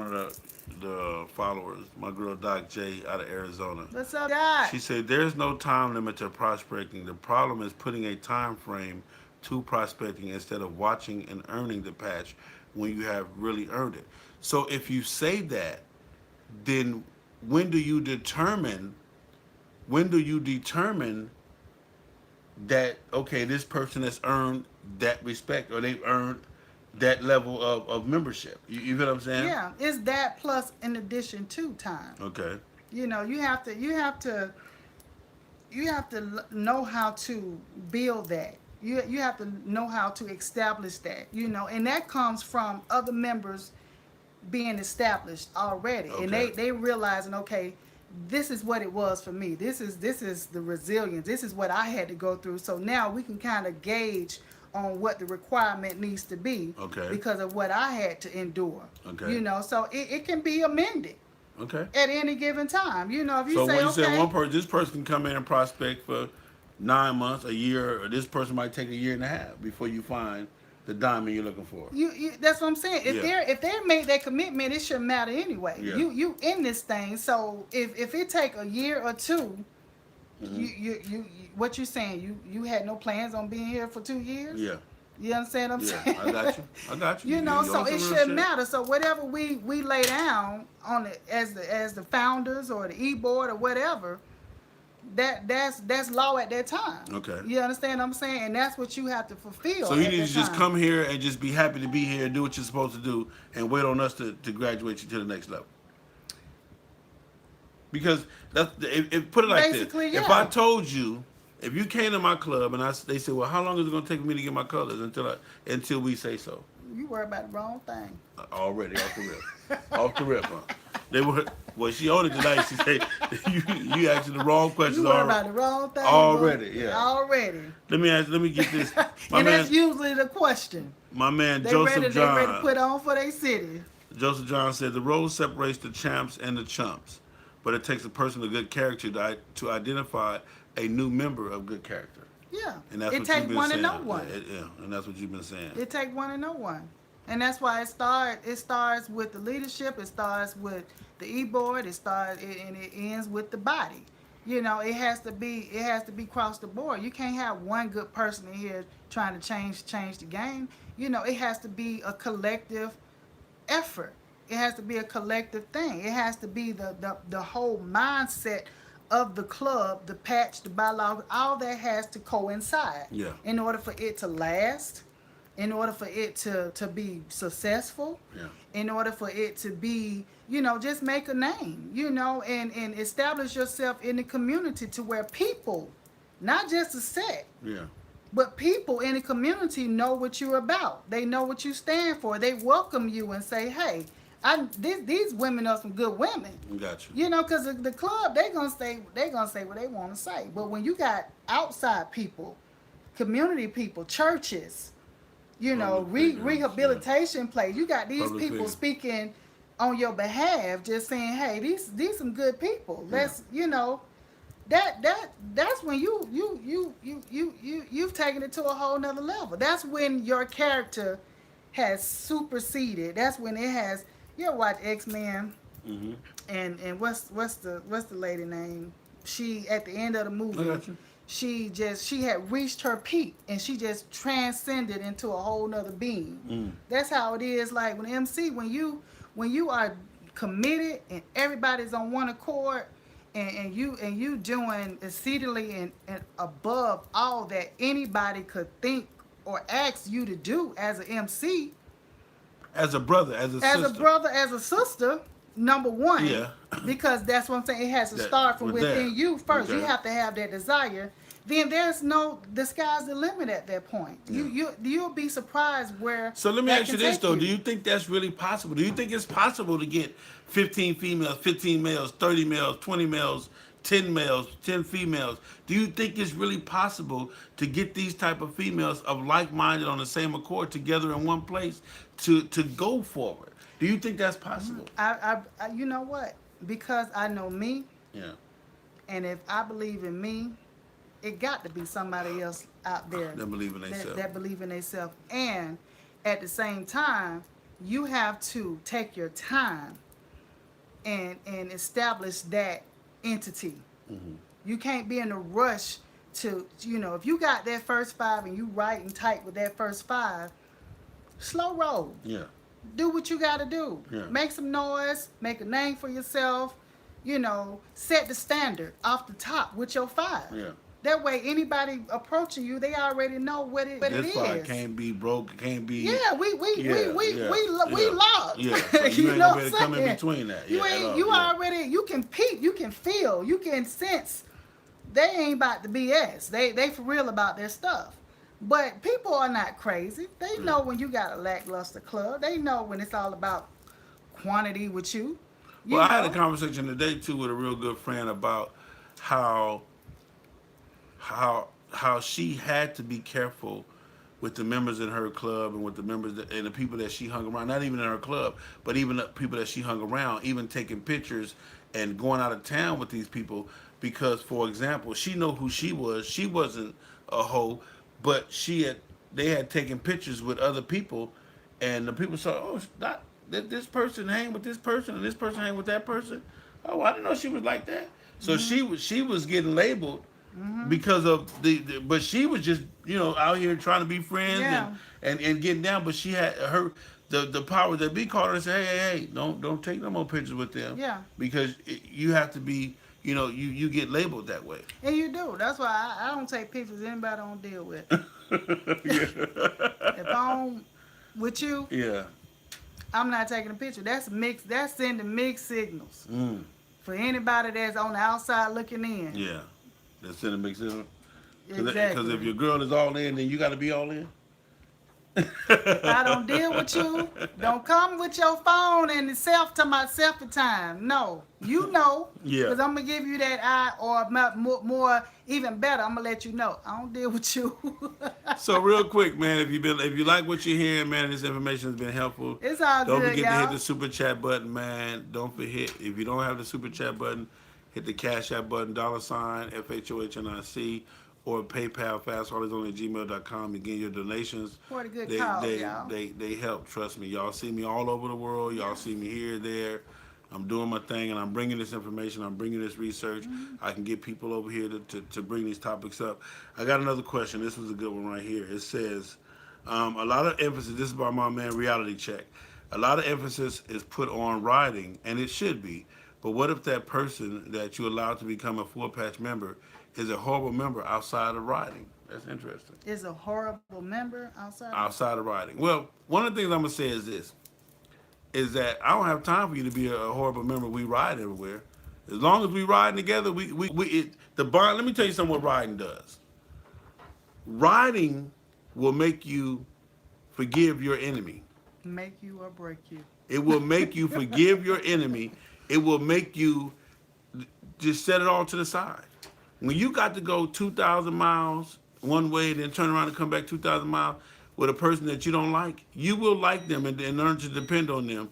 of the followers. My girl Doc J out of Arizona. What's up, Dot? She said, "There's no time limit to prospecting. The problem is putting a time frame to prospecting instead of watching and earning the patch when you have really earned it." So if you say that, then when do you determine? When do you determine that okay, this person has earned that respect or they've earned that level of membership? You feel what I'm saying? Yeah, it's that plus in addition to time. Okay. You know, you have to know how to build that. You have to know how to establish that. You know, and that comes from other members being established already, and Okay. they realizing, okay, this is what it was for me. This is the resilience. This is what I had to go through. So now we can kind of gauge on what the requirement needs to be Okay. because of what I had to endure. Okay. You know, so it can be amended Okay. at any given time. You know, if you So say, when you said okay, one person, this person can come in and prospect for 9 months, a year, or this person might take a year and a half before you find the diamond you're looking for. you that's what I'm saying. If Yeah. they're made that commitment, it shouldn't matter anyway. Yeah. You in this thing. So if it take a year or two, Mm-hmm. you what you saying? You had no plans on being here for 2 years? Yeah. You understand what I'm Yeah. saying? I got you. I got you. You know, You so on some it real shouldn't shit. matter. So whatever we lay down on it as the founders or the e-board or whatever, that's law at that time. Okay. You understand what I'm saying? And that's what you have to fulfill So you at need that to just time. come here and just be happy to be here and do what you're supposed to do and wait on us to graduate you to the next level. Because that's if put it like this. Basically, If I yeah. told you, if you came to my club and they said, well, how long is it going to take me to get my colors until we say so? You worry about the wrong thing. Already off the rip, off the rip, huh? They were well. She owned it tonight. She said you asking the wrong questions You worry already. about the wrong thing. Already, boy. yeah. Already. Let me get this. My And that's man, usually the question. my man They Joseph ready to John. put on for their city. Joseph John said the road separates the champs and the chumps, but it takes a person of good character to identify a new member of good character. Yeah. And that's It what take you've been one saying. to know one. Yeah, and that's what you've been saying. It take one to know one. And that's why it starts with the leadership, it starts with the e-board, and it ends with the body. You know, it has to be across the board. You can't have one good person in here trying to change the game. You know, it has to be a collective effort. It has to be a collective thing. It has to be the whole mindset of the club, the patch, the bylaw, all that has to coincide Yeah. in order for it to last, in order for it to be successful, Yeah. in order for it to be, just make a name, and establish yourself in the community to where people, not just a set, Yeah. but people in the community know what you're about. They know what you stand for. They welcome you and say, hey, these women are some good women. Got you. Because the club, they gonna say what they want to say. But when you got outside people, community people, churches, Public figures, rehabilitation place, you got these Public people figure. speaking on your behalf, just saying, hey, these some good people. Let's, that's when you've taken it to a whole nother level. That's when your character has superseded. That's when it has. You ever watch X-Men? Mm-hmm. And what's the lady name? She at the end of the I movie, got you. she had reached her peak and she just transcended into a whole nother being. Mm. That's how it is. Like when MC, when you are committed and everybody's on one accord, and you doing exceedingly and above all that anybody could think or ask you to do as an MC, As a brother, as a as sister. a brother, as a sister, number one, Yeah. because that's what I'm saying. It has to That- start from with that. within you first. You Okay. have to have that desire. Then the sky's the limit at that point. Yeah. You'll be surprised where. So let me that ask you can this take though: do you think that's really possible? Do you think it's possible to get 15 females, 15 males, 30 males, 20 males, 10 males, 10 females? Do you think it's really possible to get these type of females of like-minded on the same accord together in one place to go forward? Do you think that's possible? You know what? Because I know me, Yeah. and if I believe in me, it got to be somebody else out there That believe in themselves. that believe in themselves. And at the same time, you have to take your time and establish that entity. Mm-hmm. You can't be in a rush to, if you got that first five and you write and type with that first five, slow roll. Yeah. Do what you got to do. Yeah. Make some noise, make a name for yourself, set the standard off the top with your five. Yeah. That way, anybody approaching you, they already know what it This is. five can't be broke. Can't be. Yeah, we locked. Yeah. So you ain't gonna be able to come in between that. You Yeah, ain't. at all. You Yeah. already. You can peep. You can feel. You can sense. They ain't about the BS. They for real about their stuff. But people are not crazy. They know when you got a lackluster club. They know when it's all about quantity with you. Well, I had a conversation today too with a real good friend about how she had to be careful with the members in her club and with the members and the people that she hung around. Not even in her club, but even the people that she hung around. Even taking pictures and going out of town with these people because, for example, she know who she was. She wasn't a hoe, but they had taken pictures with other people, and the people saw, oh, this person hang with this person and this person hang with that person. Oh, I didn't know she was like that. So she was getting labeled because of but she was just out here trying to be friends and getting down. But she had the power that be called her and say, hey, don't take no more pictures with them. Yeah. Because you have to be. You get labeled that way. And you do. That's why I don't take pictures anybody I don't deal with. If I'm with you, yeah, I'm not taking a picture. That's mixed. That's sending mixed signals mm. for anybody that's on the outside looking in. Yeah, that's sending mixed signals. Exactly. Because if your girl is all in, then you got to be all in. If I don't deal with you, don't come with your phone and to my selfie time. No, Yeah. Because I'm going to give you that eye, or more, even better, I'm going to let you know. I don't deal with you. So real quick, man, if you like what you're hearing, man, this information has been helpful. It's all Don't good, forget y'all. to hit the super chat button, man. Don't forget, if you don't have the super chat button, hit the Cash App button, $ FHOHNIC, or PayPal, fastholdersonly@gmail.com. You get your donations. What a good call, y'all. They help, trust me. Y'all see me all over the world. Y'all see me here, there. I'm doing my thing, and I'm bringing this information. I'm bringing this research. I can get people over here to bring these topics up. I got another question. This was a good one right here. It says, a lot of emphasis, this is by my man Reality Check. A lot of emphasis is put on riding, and it should be. But what if that person that you allowed to become a full-patch member is a horrible member outside of riding? That's interesting. Is a horrible member outside? Outside of riding. Well, one of the things I'm going to say is this, is that I don't have time for you to be a horrible member. We ride everywhere. As long as we riding together, the bond, let me tell you something what riding does. Riding will make you forgive your enemy. Make you or break you. It will make you forgive your enemy. It will make you just set it all to the side. When you got to go 2,000 miles one way, then turn around and come back 2,000 miles with a person that you don't like, you will like them and learn to depend on them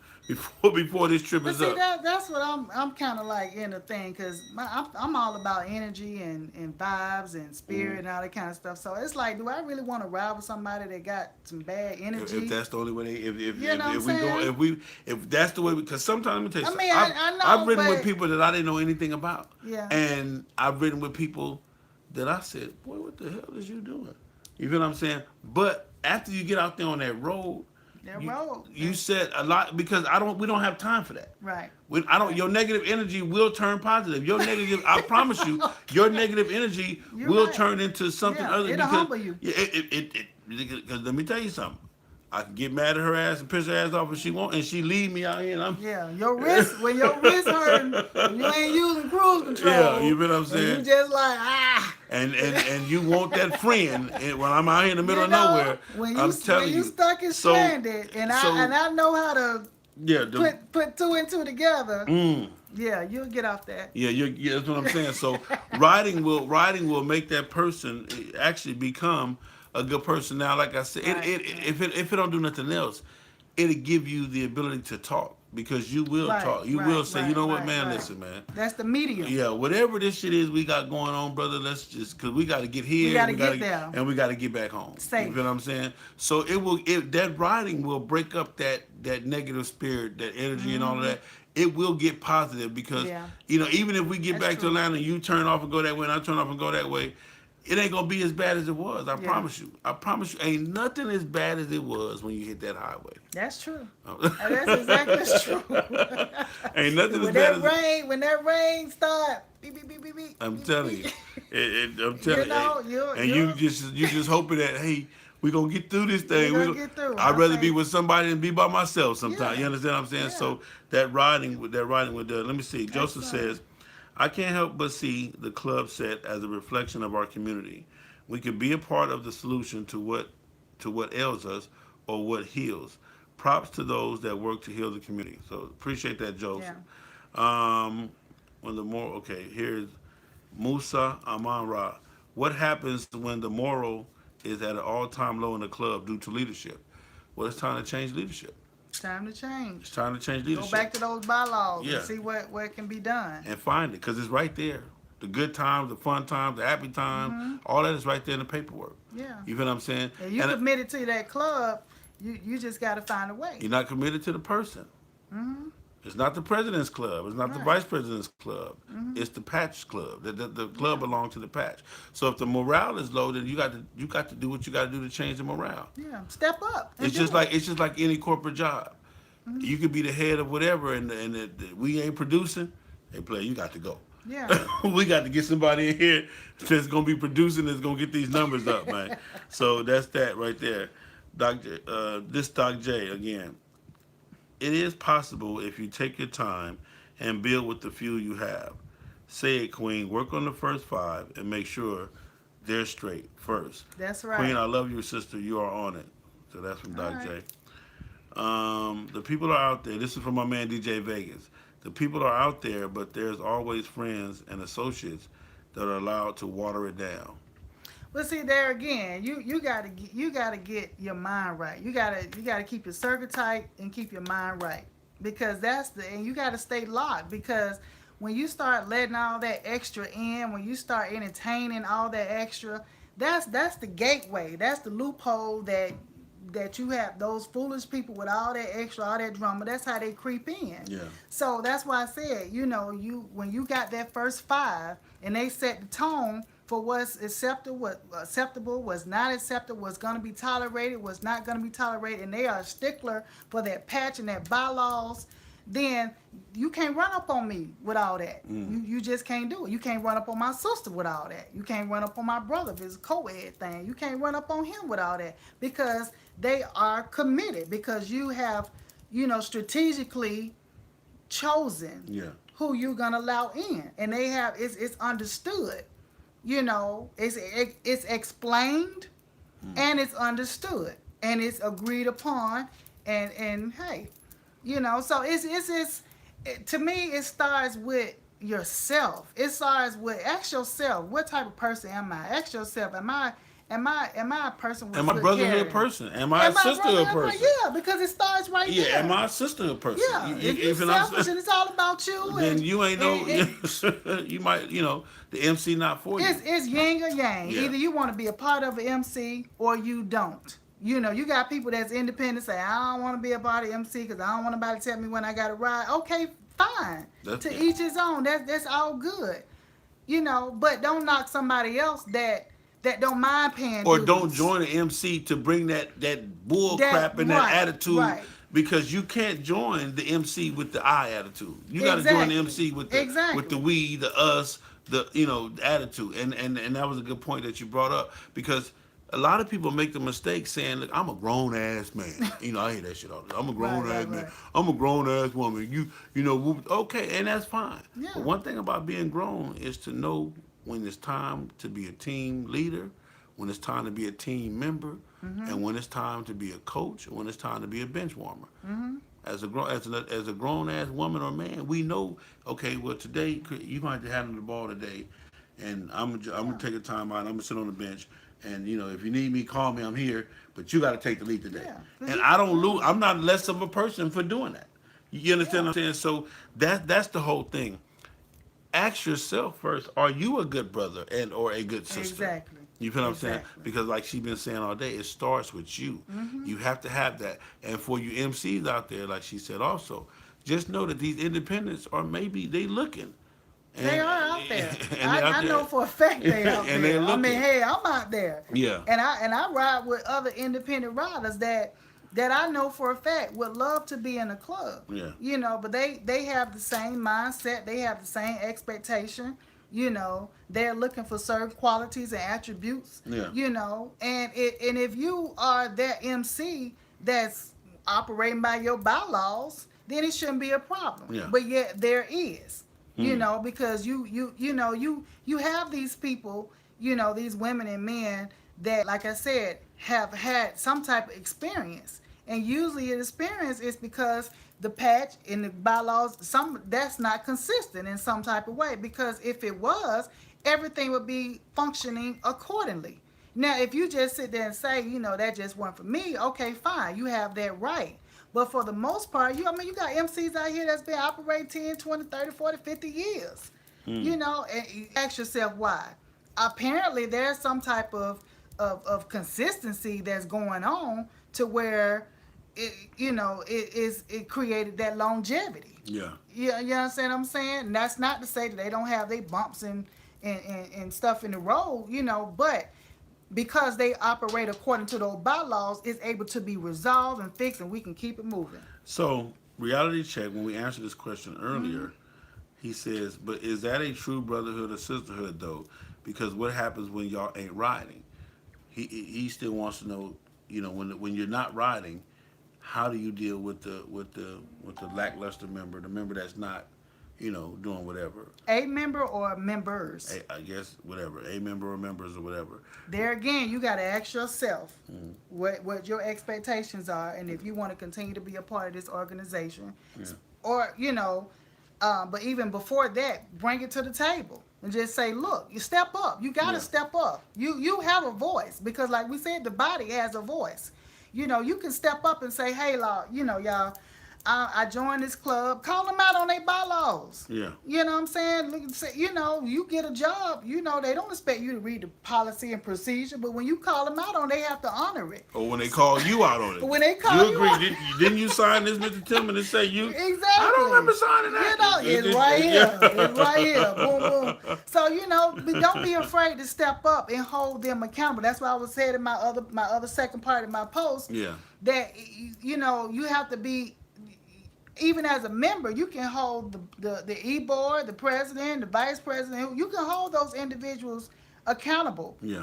before this trip is up. That's what I'm kind of like in the thing, because I'm all about energy and vibes and spirit and all that kind of stuff. So it's like, do I really want to ride with somebody that got some bad energy? If that's the only way, if that's the way, because sometimes, let me tell you something. I know, I've ridden with people that I didn't know anything about. Yeah. And I've ridden with people that I said, boy, what the hell is you doing? You feel what I'm saying? But after you get out there on that road, you said a lot, because we don't have time for that. Right. Your negative energy will turn positive. Your negative, I promise you, your negative energy will turn into something other. It'll humble you. Because let me tell you something. I can get mad at her ass and piss her ass off if she won't, and she leave me out here. And your wrist, when your wrist hurting, you ain't using cruise control. Yeah, you feel what I'm saying? You just like And you want that friend when I'm out here in the middle of nowhere. When I'm telling you, stuck and stranded, and I know how to put two and two together. Yeah, you'll get off that. Yeah, that's what I'm saying. So riding will make that person actually become a good person. Now, like I said, if it don't do nothing else, it'll give you the ability to talk because you will Right, talk. You will right, say, you know right, what, right, man, right. listen, man. That's the medium. Yeah, whatever this shit is we got going on, brother, let's just, because we got to get We here got and to get there we got to get back home. You feel what safe. I'm saying? So that writing will break up that negative spirit, that energy and all of Hmm. that. It will get positive because, Yeah, even if we get that's back to true. Atlanta and you turn off and go that way and I turn off and go that way, it ain't gonna be as bad as it was. I Yeah, promise you. I promise you, ain't nothing as bad as it was when you hit that highway. that's true. That's exactly true. Ain't nothing as when bad that as rain, when that rain start, beep beep beep beep beep I'm beep telling you. beep. I'm You telling you. know, And you just hoping that, hey, we gonna get through this we're thing. gonna get through. I'd I rather be say, with somebody than be by myself sometimes. You yeah, understand what I'm saying? yeah, So that riding with let me see. that's Joseph something. says, I can't help but see the club set as a reflection of our community. We could be a part of the solution to what ails us or what heals. Props to those that work to heal the community. So appreciate that, Yeah. Joseph. Um, here's Musa Amanra. What happens when the moral is at an all-time low in the club due to leadership? Well, it's time to change leadership. It's time to It's change. time to change Go back leadership. to those bylaws and Yeah, see what can be done. and find it because it's right there. The good times, the fun times, the happy times, Hmm. all that is right there in the paperwork. Yeah. You feel what I'm saying? And you And committed to that club, you just got to find a way. you're not committed to the person. Hmm. It's not the president's club. It's not the Right. vice president's club. Hmm. It's the patch club. The club Yeah. belongs to the patch. So if the morale is low, then you got to do what you got to do to change the morale. Yeah. Step up and It's do just it. like any corporate job. Hmm. You could be the head of whatever, and we ain't producing. Hey, player, you got to go. Yeah. We got to get somebody in here that's gonna be producing. That's gonna get these numbers up, man. So that's that right there. This Doc J again. It is possible if you take your time and build with the few you have. Say it, Queen. Work on the first five and make sure they're straight first. That's Queen, right. I love you, sister. You are on it. So that's from All Doc right. J. The people are out there. This is from my man DJ Vegas. The people are out there, but there's always friends and associates that are allowed to water it down. Well, see there again, you gotta get your mind right. You gotta keep your circuit tight and keep your mind right because and you gotta stay locked because when you start letting all that extra in, when you start entertaining all that extra, that's the gateway. That's the loophole that you have those foolish people with all that extra, all that drama. That's how they creep in. Yeah. So that's why I said, you when you got that first five and they set the tone for what's acceptable, what's not acceptable, what's going to be tolerated, what's not going to be tolerated, and they are a stickler for that patch and that bylaws, then you can't run up on me with all that. You just can't do it. You can't run up on my sister with all that. You can't run up on my brother if it's a co-ed thing. You can't run up on him with all that because they are committed because you have, strategically chosen Yeah. who you're gonna allow in, and they have it's understood. It's explained and it's understood and it's agreed upon, and hey, so to me it starts with yourself. It starts with ask yourself, what type of person am I? Ask yourself, am I a person with Am I good brotherhood character? person? Am I a Am I sisterhood brother? person? Yeah, because it starts right Yeah. there. Am I a sisterhood person? Yeah, if you're feel what I'm selfish saying? and it's all about you, Then you ain't no. and You might, the MC not for you. it's yin or yang. Yeah. Either you want to be a part of an MC or you don't. You got people that's independent say, I don't want to be a part of MC because I don't want nobody to tell me when I got to ride. Okay, fine. That's To it. each his own. That's all good. But don't knock somebody else that don't mind paying Or don't dues. join the MC to bring that bull That crap and that right, attitude right. because you can't join the MC with the I attitude. You got to join the Exactly. MC with the Exactly. we, the us, the attitude. And that was a good point that you brought up because a lot of people make the mistake saying, "Look, I'm a grown ass man." I hear that shit all the time. I'm a Right, grown ass right, man. right. I'm a grown ass woman. Okay, and that's fine. Yeah. But one thing about being grown is to know when it's time to be a team leader, when it's time to be a team member, and when it's time to be a coach, and when it's time to be a bench warmer. Mm-hmm. As a grown ass woman or man, we know. Okay, well today you're going to have to handle the ball today, and I'm Yeah. gonna take a time out. I'm gonna sit on the bench, and if you need me, call me. I'm here, but you got to take the lead today. Yeah. 'Cause And you, I don't yeah. lose. I'm not less of a person for doing that. You understand Yeah. what I'm saying? So that's the whole thing. Ask yourself first: are you a good brother and or a good sister? Exactly. You feel what I'm saying? Exactly. Because like she's been saying all day, it starts with you. Mm-hmm. You have to have that. And for you MCs out there, like she said also, just know that these independents are maybe they looking. They And are out there. and they're out I know there. for a fact they out And they're there. I mean, looking. hey, I'm out there, Yeah. and I ride with other independent riders that I know for a fact would love to be in a club. Yeah. But they have the same mindset. They have the same expectation. They're looking for certain qualities and attributes. Yeah. And if you are that MC that's operating by your bylaws, then it shouldn't be a problem. Yeah. But yet there is. Hmm. Because you have these people, these women and men that, like I said, have had some type of experience, and usually the experience is because the patch in the bylaws, some that's not consistent in some type of way, because if it was, everything would be functioning accordingly. Now if you just sit there and say, that just wasn't for me, okay, fine, you have that right. But for the most part, you got MCs out here that's been operating 10, 20, 30, 40, 50 years. Hmm. And you ask yourself why. Apparently, there's some type of consistency that's going on to where it created that longevity. Yeah. You understand what I'm saying? And that's not to say that they don't have their bumps and stuff in the road, but because they operate according to those bylaws, it's able to be resolved and fixed, and we can keep it moving. So reality check. When we answered this question earlier, he says, "But is that a true brotherhood or sisterhood though? Because what happens when y'all ain't riding?" He still wants to know. When you're not riding, how do you deal with the lackluster member, the member that's not, doing whatever. A member or members? I guess whatever, a member or members or whatever. There again, you got to ask yourself Mm, what your expectations are, and if you want to continue to be a part of this organization, yeah, or but even before that, bring it to the table and just say, look, you step up. You got to yeah, step up. You have a voice, because like we said, the body has a voice. You can step up and say, hey, law, y'all, I joined this club. Call them out on their bylaws. yeah. You know what I'm saying? You get a job. They don't expect you to read the policy and procedure, but when you call them out on, they have to honor it. Or when they call you out on it, When they call you you agree? out, Didn't you sign this, Mr. Tillman, and say you? exactly. I don't remember signing that. It's right here. It's right here. Boom, boom. So but don't be afraid to step up and hold them accountable. That's what I was saying in my other second part of my post. Yeah, That you have to be. Even as a member, you can hold the e-board, the president, the vice president. You can hold those individuals accountable, yeah.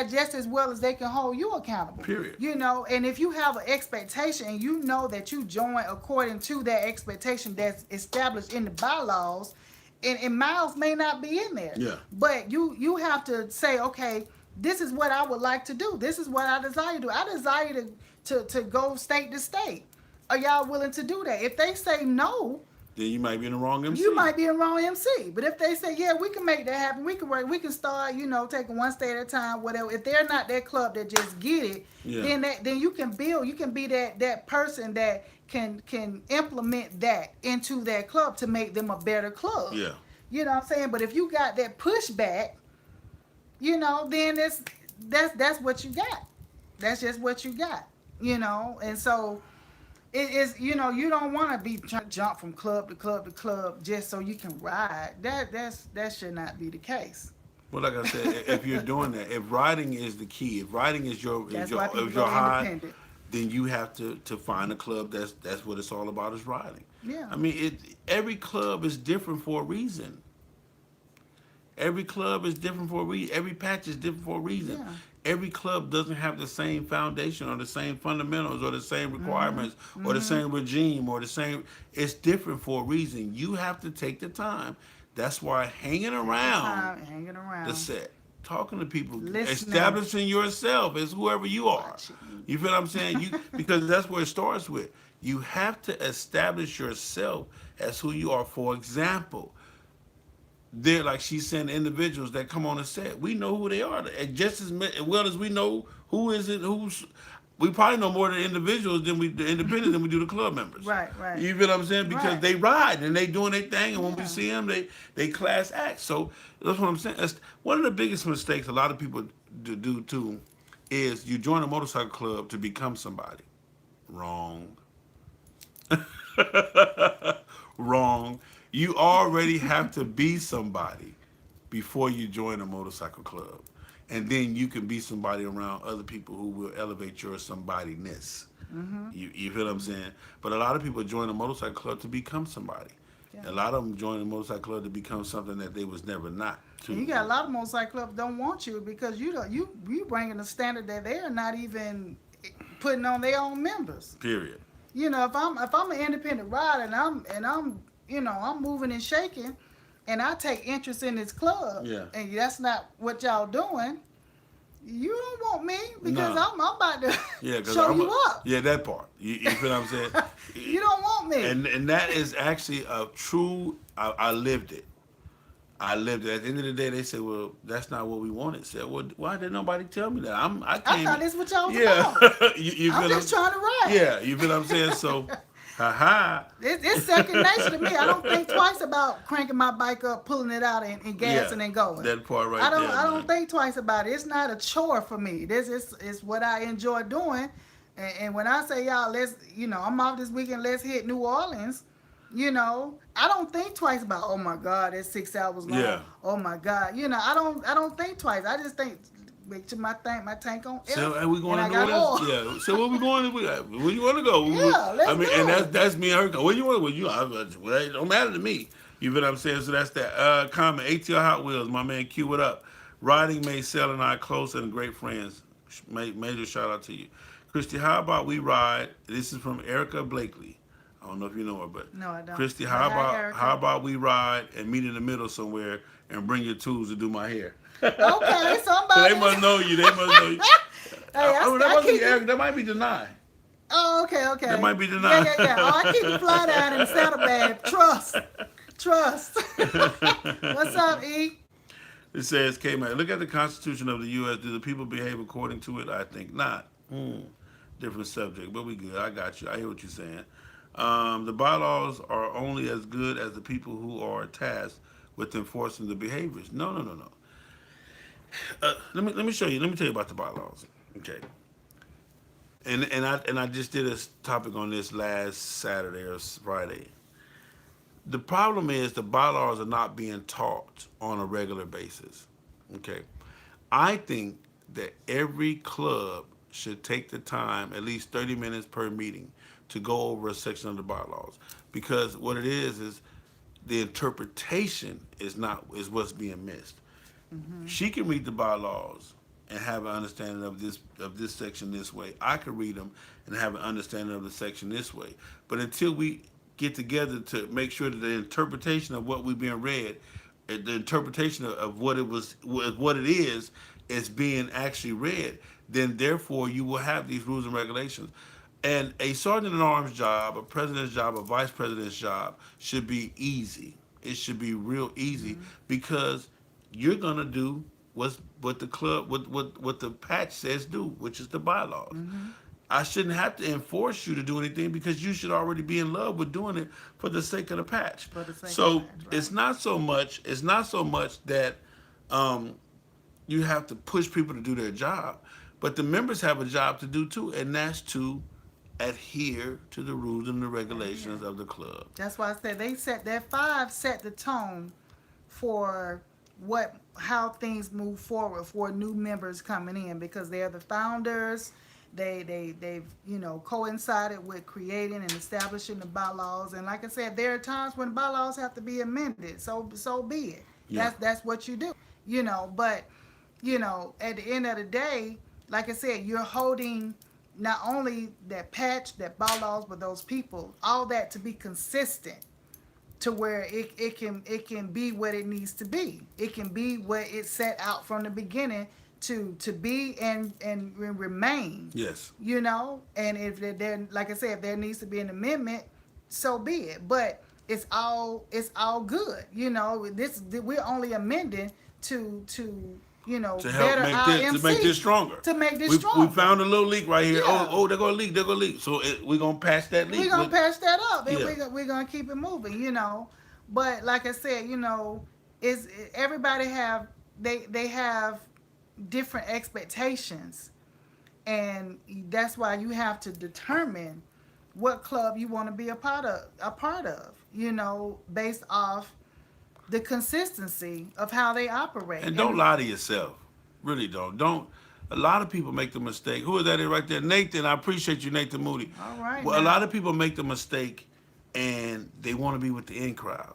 just as well as they can hold you accountable. Period. And if you have an expectation and you know that you join according to that expectation that's established in the bylaws, and miles may not be in there. Yeah. But you have to say, okay, this is what I would like to do. This is what I desire to do. I desire to go state to state. Are y'all willing to do that? If they say no, Then you might be in the wrong MC. you might be in wrong MC. But if they say, yeah, we can make that happen, we can work, we can start, taking one state at a time, whatever. If they're not that club that just get it, Yeah. then you can build, you can be that person that can implement that into that club to make them a better club. Yeah. You know what I'm saying? But if you got that pushback, then that's what you got. That's just what you got. And so it is, you don't want to be jump from club to club to club just so you can ride. That should not be the case. Well, like I said, if you're doing that, if riding is the key, if riding is your That's why people go high, independent. then you have to find a club that's what it's all about, is riding. Yeah. I mean, every club is different for a reason. Every club is different for a reason. Every patch is different for a reason. Yeah. Every club doesn't have the same foundation or the same fundamentals or the same requirements or the same regime or the same. It's different for a reason. You have to take the time. That's why hanging around the set, talking to people, Listening. establishing yourself as whoever you are. Watching. You feel what I'm saying? Because that's where it starts with. You have to establish yourself as who you are. For example, they're like she's saying individuals that come on the set. We know who they are, and just as well as we know who is it. Who's we probably know more the individuals than we the independents than we do the club members. Right, right, You feel what I'm saying? Because right. they ride and they doing their thing, and when we Yeah. see them, they class act. So that's what I'm saying. That's one of the biggest mistakes a lot of people do too, is you join a motorcycle club to become somebody. Wrong. Wrong. You already have to be somebody before you join a motorcycle club. And then you can be somebody around other people who will elevate your somebodyness. Mm-hmm. You feel what I'm saying? But a lot of people join a motorcycle club to become somebody. Yeah. A lot of them join a motorcycle club to become something that they was never not. And you got a lot of motorcycle clubs don't want you because you bringing a standard that they are not even putting on their own members. Period. If I'm an independent rider and I'm I'm moving and shaking, and I take interest in this club, Yeah. and that's not what y'all doing, you don't want me because No. I'm about to Yeah, because show you up. yeah, that part. You feel what I'm saying? You don't want me. And that is actually a true. I lived it. I lived it. At the end of the day, they said, "Well, that's not what we wanted." Said, "Well, why did nobody tell me that?" I I came. thought this what y'all was Yeah, about. you I'm feel just I'm- trying to ride. Yeah, you feel what I'm saying? So, haha. It's second nature to me. I don't think twice about cranking my bike up, pulling it out, and gassing and going. That part right I don't. there. I Man. don't think twice about it. It's not a chore for me. This is what I enjoy doing. And when I say y'all, I'm off this weekend. Let's hit New Orleans. I don't think twice about. Oh my God, it's 6 hours long. Yeah. Oh my God, I don't think twice. I just think. Make sure my tank on F, So, and we going and to I New got Orleans? oil. Yeah. So where we going? Where you want to go? Yeah, let's I mean, go. and that's me and her. Where you want? Well, it don't matter to me. You feel what I'm saying? So that's that. Comment. ATL Hot Wheels. My man Q. It up. Riding made Sal and I close and great friends. Major shout out to you, Christy. How about we ride? This is from Erica Blakely. I don't know if you know her, but No, I don't. Christy, But how hi, about Erica. how about we ride and meet in the middle somewhere and bring your tools to do my hair? Okay, So somebody. they must know you. They must know you. Hey, Oh, that must be Eric. That might be denied. Oh, okay. That might be denied. Yeah. Oh, I keep the fly down in the saddlebag. Trust. What's up, E? It says, K-Man, look at the Constitution of the U.S. Do the people behave according to it? I think not. Different subject, but we good. I got you. I hear what you're saying. The bylaws are only as good as the people who are tasked with enforcing the behaviors. No. Let me show you. Let me tell you about the bylaws. Okay. And I just did a topic on this last Saturday or Friday. The problem is the bylaws are not being taught on a regular basis. Okay. I think that every club should take the time, at least 30 minutes per meeting, to go over a section of the bylaws. Because what it is the interpretation is what's being missed. She can read the bylaws and have an understanding of this section this way. I could read them and have an understanding of the section this way. But until we get together to make sure that the interpretation of what we've been read, the interpretation of what it is being actually read, then therefore you will have these rules and regulations. And a sergeant at arms job, a president's job, a vice president's job should be easy. It should be real easy because you're gonna do what the club what the patch says do, which is the bylaws. I shouldn't have to enforce you to do anything because you should already be in love with doing it for the sake of the patch. For the sake So of the patch, right. it's not so much that you have to push people to do their job, but the members have a job to do too, and that's to adhere to the rules and the regulations of the club. That's why I said that 5 set the tone for how things move forward for new members coming in because they're the founders. They've coincided with creating and establishing the bylaws, and like I said, there are times when bylaws have to be amended. So be it. Yeah. That's what you do. But at the end of the day, like I said, you're holding not only that patch, that bylaws, but those people, all that to be consistent to where it can be what it needs to be. It can be what it set out from the beginning to be and remain. Yes. And if there, like I said, if there needs to be an amendment, so be it. But it's all good. This we're only amending to To help better make our this, to make this MC, stronger. to make this We stronger. found a little leak right here. Yeah, They're gonna leak. They're gonna leak. So we're gonna patch that we're leak gonna with. patch that up, and Yeah. we're gonna keep it moving. But like I said, is everybody they have different expectations, and that's why you have to determine what club you want to be a part of, based off the consistency of how they operate. And don't And lie to yourself. Really don't. Don't. A lot of people make the mistake. Who is that right there? Nathan. I appreciate you, Nathan Moody. all right Well, a lot now. of people make the mistake, and they want to be with the in crowd,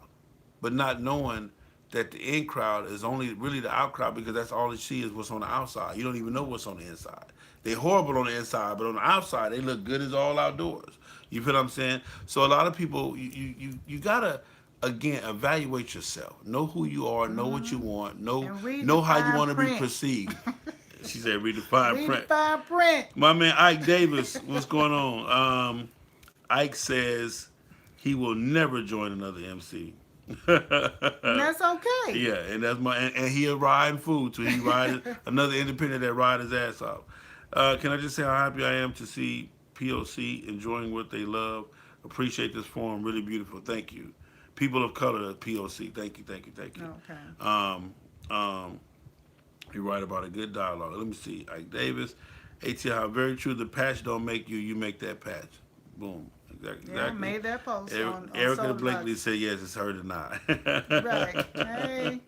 but not knowing that the in crowd is only really the out crowd because that's all they see is what's on the outside. You don't even know what's on the inside. They horrible on the inside, but on the outside they look good as all outdoors. You feel what I'm saying? So a lot of people, you gotta again evaluate yourself. Know who you are. Know what you want. Know And read the know how you fine want to be print. perceived. She said, "Read the fine Read the print." fine print. My man Ike Davis, what's going on? Ike says he will never join another MC. And that's okay. Yeah, and that's and he'll ride food too. He ride another independent that ride his ass off. Can I just say how happy I am to see POC enjoying what they love? Appreciate this forum, really beautiful. Thank you, people of color at POC. Thank you, thank you, thank you. Okay. Um, um, you write about a good dialogue. Let me see, Ike Davis, ATL, very true. The patch don't make you; you make that patch. Boom. Exactly. Yeah, I made that post on Erica Soda Blakely Lux. said yes, it's her to not. Right. Hey.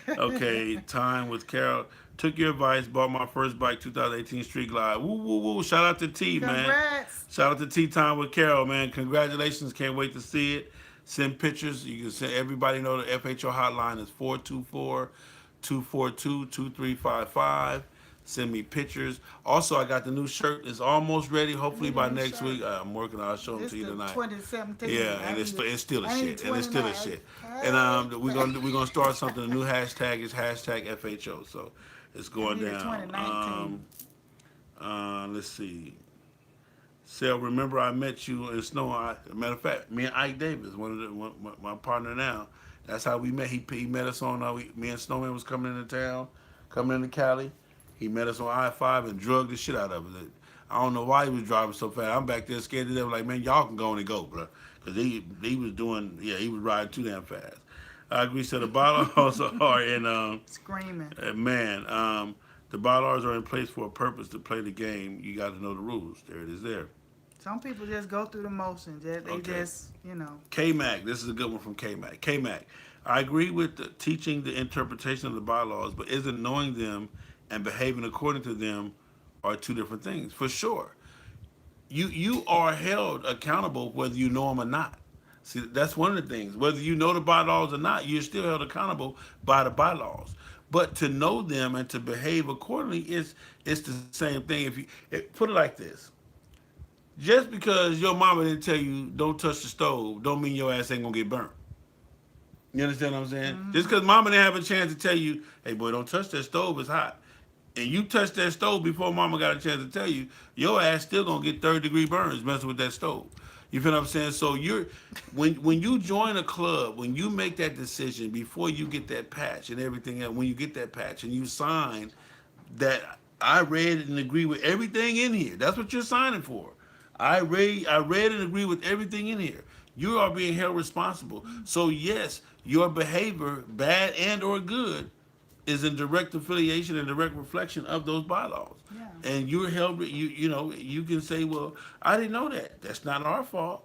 Okay, time with Carol. Took your advice, bought my first bike, 2018 Street Glide. Woo, woo, woo. Shout out to T, man. Congrats. Shout out to Tea Time with Carol, man. Congratulations. Can't wait to see it. Send pictures. You can send everybody know the FHO hotline is 424-242-2355. Send me pictures. Also, I got the new shirt. It's almost ready. Hopefully Look at by the new next shirt. week. I'm working on it. I'll show them This to you the tonight. 2017. Yeah, and it's still a I shit. ain't And it's still a 29. shit. Hey. And we're gonna start something. A new hashtag is hashtag FHO. So it's going I need a down. 2019. Let's see. Sal, remember I met you in Snow. Matter of fact, me and Ike Davis, my partner now. That's how we met. He met us on. Me and Snowman was coming into town, coming into Cali. He met us on I-5 and drugged the shit out of us. I don't know why he was driving so fast. I'm back there scared to death. Like, man, y'all can go on and go, bro, because he was doing. Yeah, he was riding too damn fast. I agree. So the bylaws are in. Screaming. The bylaws are in place for a purpose to play the game. You got to know the rules. There it is. There. Some people just go through the motions. They Okay. just. K-Mac, this is a good one from K-Mac. K-Mac, I agree with teaching the interpretation of the bylaws, but isn't knowing them and behaving according to them are two different things, for sure. You are held accountable whether you know them or not. See, that's one of the things. Whether you know the bylaws or not, you're still held accountable by the bylaws. But to know them and to behave accordingly is it's the same thing. Put it like this: just because your mama didn't tell you don't touch the stove, don't mean your ass ain't gonna get burnt. You understand what I'm saying? Just because mama didn't have a chance to tell you, hey boy, don't touch that stove, it's hot. And you touched that stove before mama got a chance to tell you, your ass still gonna get third-degree burns messing with that stove. You feel what I'm saying? So when you join a club, when you make that decision before you get that patch and everything else, when you get that patch and you sign that I read and agree with everything in here. That's what you're signing for. I read and agree with everything in here. You are being held responsible. So yes, your behavior, bad and or good, is in direct affiliation and direct reflection of those bylaws. Yeah. And you're held. You can say, well, I didn't know that. That's not our fault.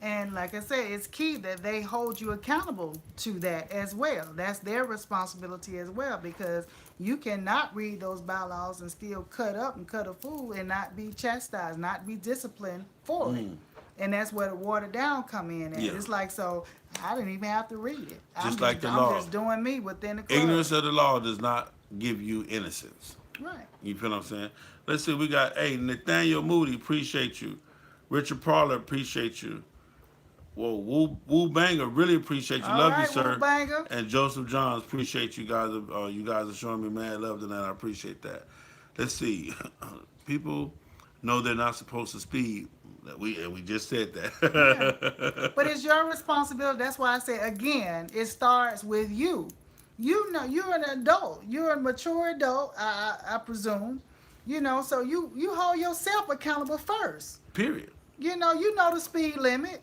And like I said, it's key that they hold you accountable to that as well. That's their responsibility as well, because you cannot read those bylaws and still cut up and cut a fool and not be chastised, not be disciplined for it. And that's where the watered down come in at. Yeah. It's like, so I didn't even have to read it. Just like the law. I'm just doing me within the club. Ignorance of the law does not give you innocence. Right. You feel what I'm saying? Let's see. We got Nathaniel Moody. Appreciate you. Richard Parler. Appreciate you. Whoa, Woo Banger, really appreciate you. All Love right, you, sir. Woo Banger. And Joseph Johns, appreciate you guys. You guys are showing me mad love tonight. I appreciate that. Let's see, people. No, they're not supposed to speed. We just said Yeah. But that. it's your responsibility. That's why I say again, it starts with you. You know, you're an adult. You're a mature adult, I presume. You know, so you hold yourself accountable first. Period. You know the speed limit.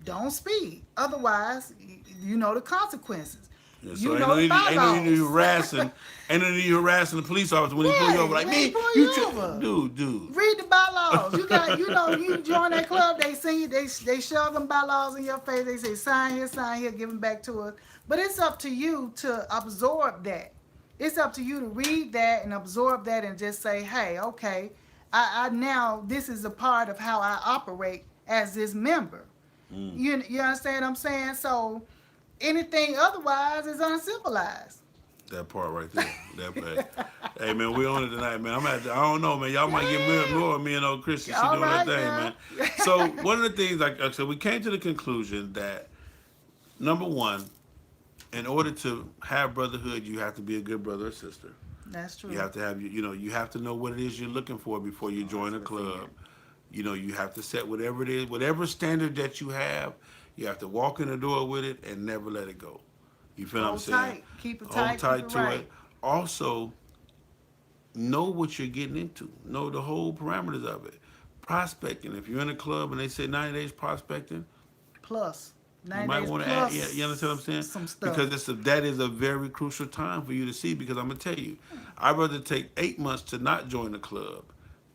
Don't speed. Otherwise, you know the consequences. Yeah, so You know the ain't no need you bylaws. harassing, ain't no need you harassing the police officer when he pull you over. Right. Like, When they man, pull you you over. dude. Read the bylaws. You got, you join that club. They send you, they shove them bylaws in your face. They say sign here, give them back to us. But it's up to you to absorb that. It's up to you to read that and absorb that and just say, hey, okay, I now this is a part of how I operate as this member. Mm. You understand what I'm saying? So anything otherwise is uncivilized. That part right there. That part. Hey man, we on it tonight, man. I don't know, man. Y'all might get more of me and old Christy. She All doing her right thing, now. man. So one of the things, like I said, we came to the conclusion that number one, in order to have brotherhood, you have to be a good brother or sister. That's You true. have to have you have to know what it is you're looking for before you join a club. You have to set whatever it is, whatever standard that you have. You have to walk in the door with it and never let it go. You feel what I'm Hold saying? tight. Keep it Hold tight. Keep tight it to right. it. Also, know what you're getting into. Know the whole parameters of it. Prospecting. If you're in a club and they say 90 days prospecting, Plus you 90 might days want to add. Yeah, you understand what I'm plus saying? some stuff. Because that is a very crucial time for you to see. Because I'm gonna tell you, I'd rather take 8 months to not join the club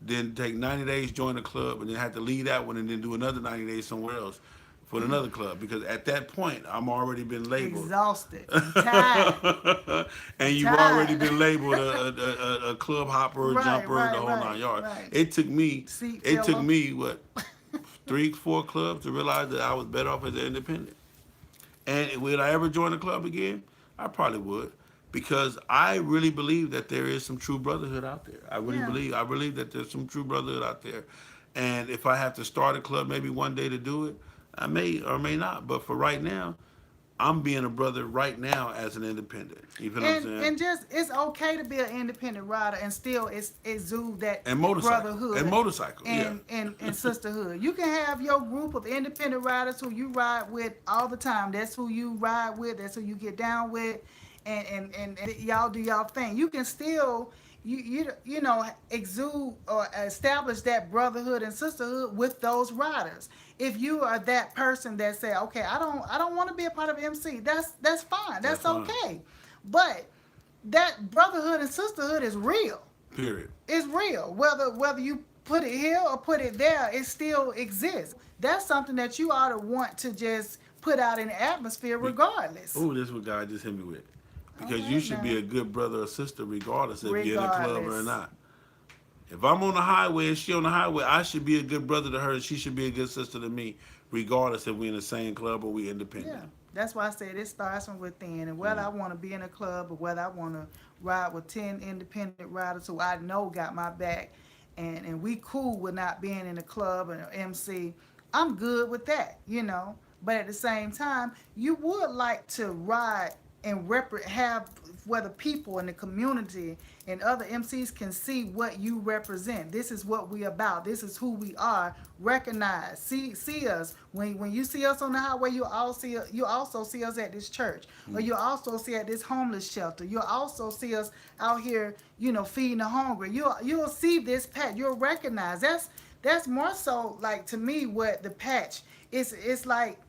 than take 90 days join the club and then have to leave that one and then do another 90 days somewhere else for another club. Because at that point, I'm already been labeled. Exhausted. I'm tired. And I'm you've already tired. been labeled a club hopper, a Right, jumper, the right, whole nine right, yards. right. It took me, Seat it took filler. me what 3, 4 clubs to realize that I was better off as an independent. And would I ever join a club again? I probably would, because I really believe that there is some true brotherhood out there. I really Yeah. believe. I believe that there's some true brotherhood out there. And if I have to start a club maybe one day to do it, I may or may not. But for right now, I'm being a brother right now as an independent. You feel what I'm saying? And just it's okay to be an independent rider and still it's exude that And motorcycle. And brotherhood motorcycle. Yeah. and sisterhood. You can have your group of independent riders who you ride with all the time. That's who you ride with. That's who you get down with, and y'all do y'all thing. You can still you know exude or establish that brotherhood and sisterhood with those riders. If you are that person that say, okay, I don't want to be a part of MC, that's fine, That's that's fine. okay, but that brotherhood and sisterhood is real. Period. It's real. Whether you put it here or put it there, it still exists. That's something that you ought to want to just put out in the atmosphere regardless. Oh, this is what God just hit me with. All Because you right should be now. a good brother or sister regardless if you're in a club or Regardless. not. If I'm on the highway and she on the highway, I should be a good brother to her and she should be a good sister to me, regardless if we're in the same club or we Yeah. independent. That's why I said it starts from within. And whether Mm. I want to be in a club or whether I want to ride with 10 independent riders who I know got my back and we cool with not being in a club or MC, I'm good with that. But at the same time, you would like to ride and have where the people in the community and other MCs can see what you represent. This is what we about. This is who we are. Recognize, see us. When you see us on the highway, you also see us at this church, or you also see at this homeless shelter. You'll also see us out here, feeding the hungry. You'll see this patch. You'll recognize. That's more so like to me what the patch is. It's like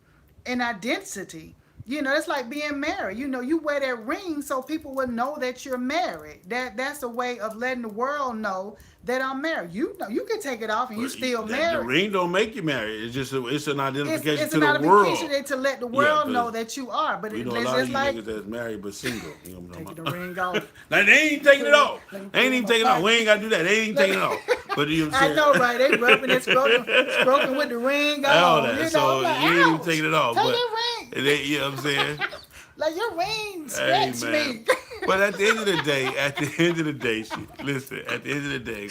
an identity. It's like being married. You wear that ring so people will know that you're married. That's a way of letting the world know that I'm married. You can take it off and you But still the married. ring don't make you married. It's just it's an identification It's to an the identification world. to let the Yeah, world know because that you are. But we know a it's lot of just you like niggas that's married but single. You know what I'm taking talking the about? ring off. Now they ain't taking it off. Let me They ain't pull even my taking it off. We pocket. ain't got to do that. They ain't taking it off. But you know what I'm I saying? know, right? They rubbing and stroking with the ring All on. that. I'm So like, you ain't even ouch, taking it off. take But that ring. you know what I'm saying? Like your ring Hey scratched man. me. But at the end of the day, listen, at the end of the day,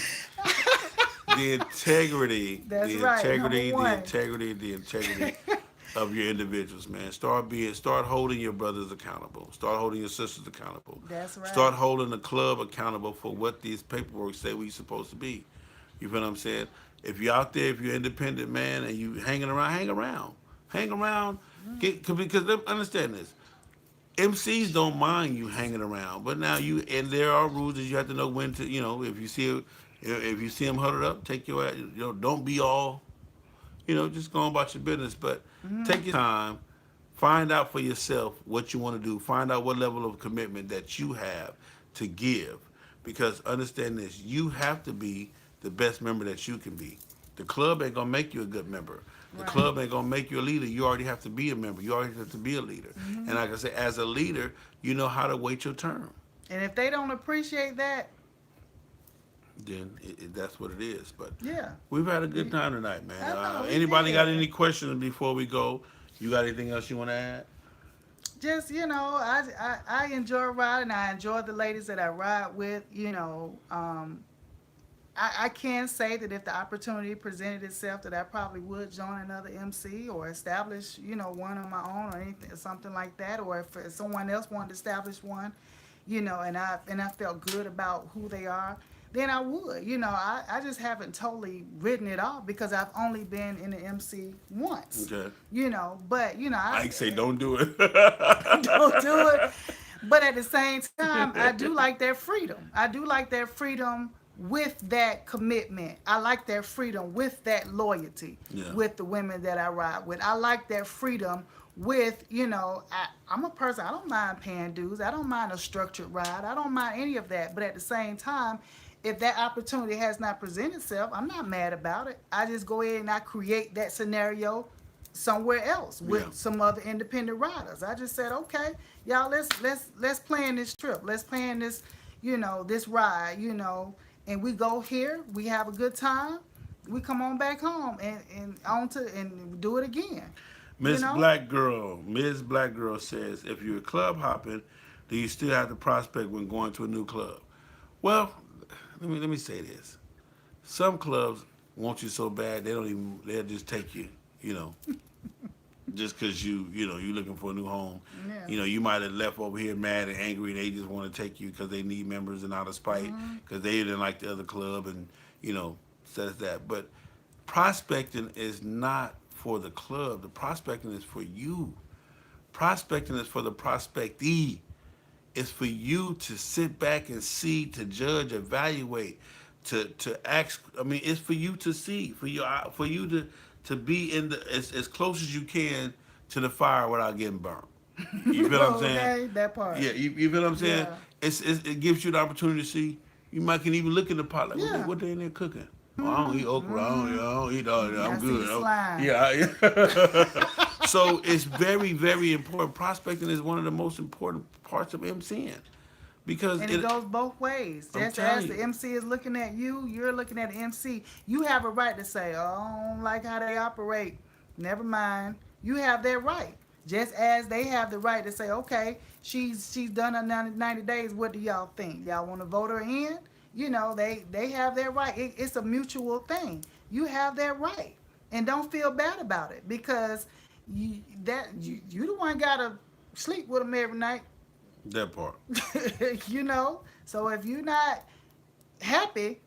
the integrity, That's the right. Number integrity, the one. integrity, the integrity of your individuals, man. Start holding your brothers accountable. Start holding your sisters accountable. That's right. Start holding the club accountable for what these paperwork say we supposed to be. You feel what I'm saying? If you're out there, if you're independent, man, and you hanging around, hang around. Hang around. Because understand this. MCs don't mind you hanging around, but now and there are rules that you have to know when to, if you see them huddled up, take your, don't be all, just go on about your business, but take your time, find out for yourself what you want to do, find out what level of commitment that you have to give, because understand this, you have to be the best member that you can be. The club ain't gonna make you a good member. The Right. club ain't gonna make you a leader. You already have to be a member. You already have to be a leader. And like I said, as a leader, you know how to wait your turn. And if they don't appreciate that, Then that's what it is. But yeah. we've had a good time tonight, man. I know we Anybody got did. any questions before we go? You got anything else you want to add? Just I enjoy riding. I enjoy the ladies that I ride with. I can say that if the opportunity presented itself, that I probably would join another MC or establish, one on my own or anything, something like that. Or if someone else wanted to establish one, and I felt good about who they are, then I would. I just haven't totally written it off because I've only been in the MC once. Okay. But I say don't do it. don't do it. But at the same time, I do like their freedom. I do like their freedom with that commitment. I like their freedom with that loyalty Yeah. with the women that I ride with. I like their freedom with, I'm a person, I don't mind paying dues. I don't mind a structured ride. I don't mind any of that. But at the same time, if that opportunity has not presented itself, I'm not mad about it. I just go ahead and I create that scenario somewhere else with Yeah. some other independent riders. I just said, okay, y'all, let's plan this trip. Let's plan this, this ride, and we go here, we have a good time, we come on back home and on to and do it again. You Miss know? Black Girl, Ms. Black Girl says, if you're club hopping, do you still have to prospect when going to a new club? Well, let me say this. Some clubs want you so bad they'll just take you, you know, just because you looking for a new home. Yeah. You might have left over here mad and angry, and they just want to take you because they need members and out of spite because they didn't like the other club, and says that. But prospecting is not for the club. The prospecting is for you. Prospecting is for the prospectee. It's for you to sit back and see, to judge, evaluate, to ask. I mean, it's for you to see, for you to be in the as close as you can to the fire without getting burnt. You feel what I'm saying? Okay, that part. Yeah, you feel what I'm saying? Yeah. It gives you the opportunity to see. You might can even look in the pot like, Yeah. what they in there cooking? Oh, I don't eat okra. I don't eat all that. I I'm see good. slime. Yeah. So it's very, very important. Prospecting is one of the most important parts of MCing because And it goes both ways. I'm Just telling as you. the MC is looking at you, you're looking at the MC. You have a right to say, oh, I don't like how they operate. Never mind. You have that right. Just as they have the right to say, okay, she's done her 90 days. What do y'all think? Y'all want to vote her in? They have their right. It's a mutual thing. You have that right. And don't feel bad about it because you the one gotta sleep with them every night. That part. So if you're not happy,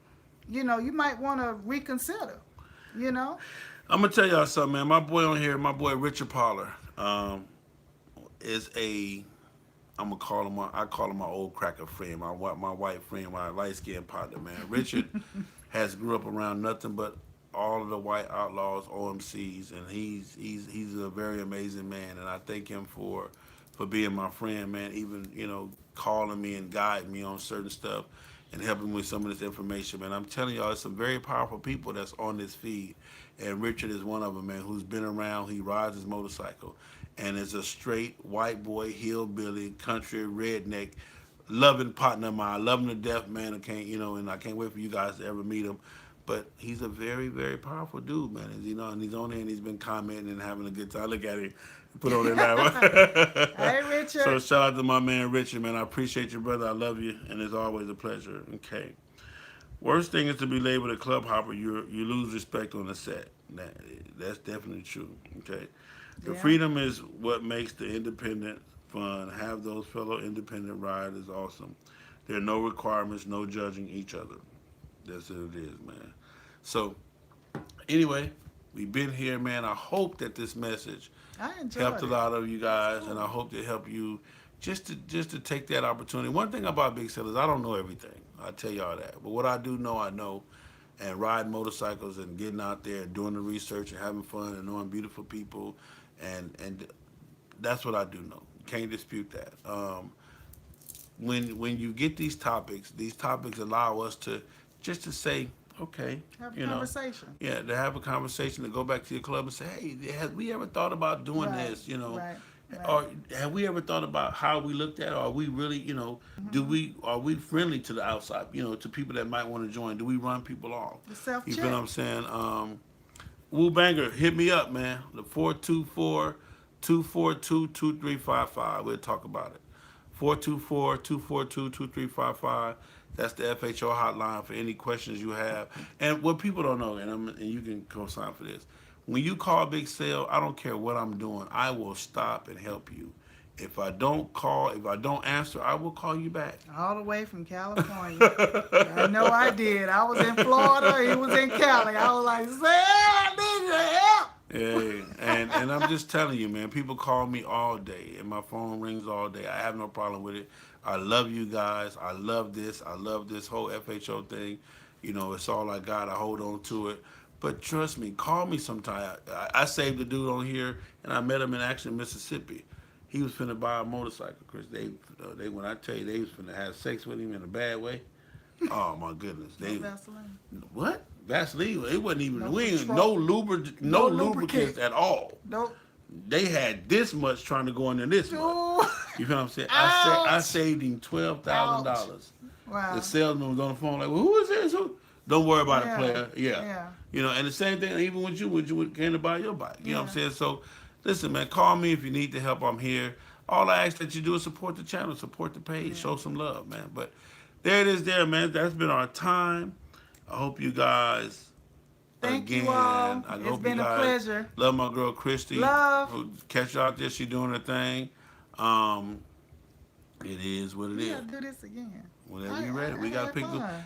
you might want to reconsider. you know I'm gonna tell y'all something, man. My boy on here, my boy Richard Poller, is a I'm gonna call him. I call him my old cracker friend, my white friend, my light skinned partner, man. Richard has grew up around nothing but all of the white outlaws, OMCs, and he's a very amazing man, and I thank him for being my friend, man. Even calling me and guiding me on certain stuff and helping with some of this information, man. I'm telling y'all, there's some very powerful people that's on this feed, and Richard is one of them, man. Who's been around? He rides his motorcycle, and is a straight white boy, hillbilly, country redneck, loving partner of mine. I love him to death, man. I can't, and I can't wait for you guys to ever meet him. But he's a very, very powerful dude, man. And he's on there and he's been commenting and having a good time. Look at him, put on there now. Hey, So Richard. shout out to my man Richard, man. I appreciate you, brother. I love you, and it's always a pleasure. Okay. Worst thing is to be labeled a club hopper. You lose respect on the set. That's definitely true. Okay. The Yeah. freedom is what makes the independent fun. Have those fellow independent ride is awesome. There are no requirements, no judging each other. That's what it is, man. So anyway, we've been here, man. I hope that this message I helped enjoyed a it. lot of you guys, and I Cool. hope it helped you just to take that opportunity. One thing about Big Sale is I don't know everything. I tell y'all that, but what I do know, I know. And riding motorcycles and getting out there and doing the research and having fun and knowing beautiful people, and that's what I do know. Can't dispute that. When you get these topics allow us to just to say, okay, Have a you know, conversation. yeah, to have a conversation, to go back to your club and say, hey, have we ever thought about doing Right, this, you know, right, right. or have we ever thought about how we looked at it? Are we really, you know, Hmm. are we friendly to the outside, you know, to people that might want to join? Do we run people off? The self You feel what check. I'm saying? Woo Banger, hit me up, man. The 424-242-2355. We'll talk about it. 424-242-2355. That's the FHO hotline for any questions you have. And what people don't know, and you can co-sign for this. When you call Big Sale, I don't care what I'm doing. I will stop and help you. If I don't answer, I will call you back. All the way from California. I know I did. I was in Florida. He was in Cali. I was like, Sam, I need your help. Yeah, and I'm just telling you, man. People call me all day, and my phone rings all day. I have no problem with it. I love you guys. I love this. I love this whole FHO thing. You know, it's all I got. I hold on to it. But trust me, call me sometime. I saved a dude on here, and I met him in Action, Mississippi. He was finna buy a motorcycle, Chris. They when I tell you they was finna have sex with him in a bad way. Oh my goodness, No they Vaseline. what? Vaseline. It wasn't even No we ain't patrol. no No lubricants lubricant. at all. Nope. They had this much trying to go into this much. Ooh. You feel what I'm saying? I Ouch. saved him Ouch. $12,000. The Wow. salesman was on the phone like, well, who is this? Who? Don't worry about it, Yeah. player. Yeah. Yeah. You know, and the same thing even with you came to buy your bike. You know what Yeah. I'm saying? So listen, man, call me if you need the help. I'm here. All I ask that you do is support the channel, support the page, Yeah. show some love, man. But there it is there, man. That's been our time. I hope you guys Thank you again. all. I It's hope you been a guys pleasure. love my girl Christy. Love. Catch her out there. She doing her thing. Um, it is what it We is. gotta do this again. Whenever you're ready, we I gotta had pick. fun.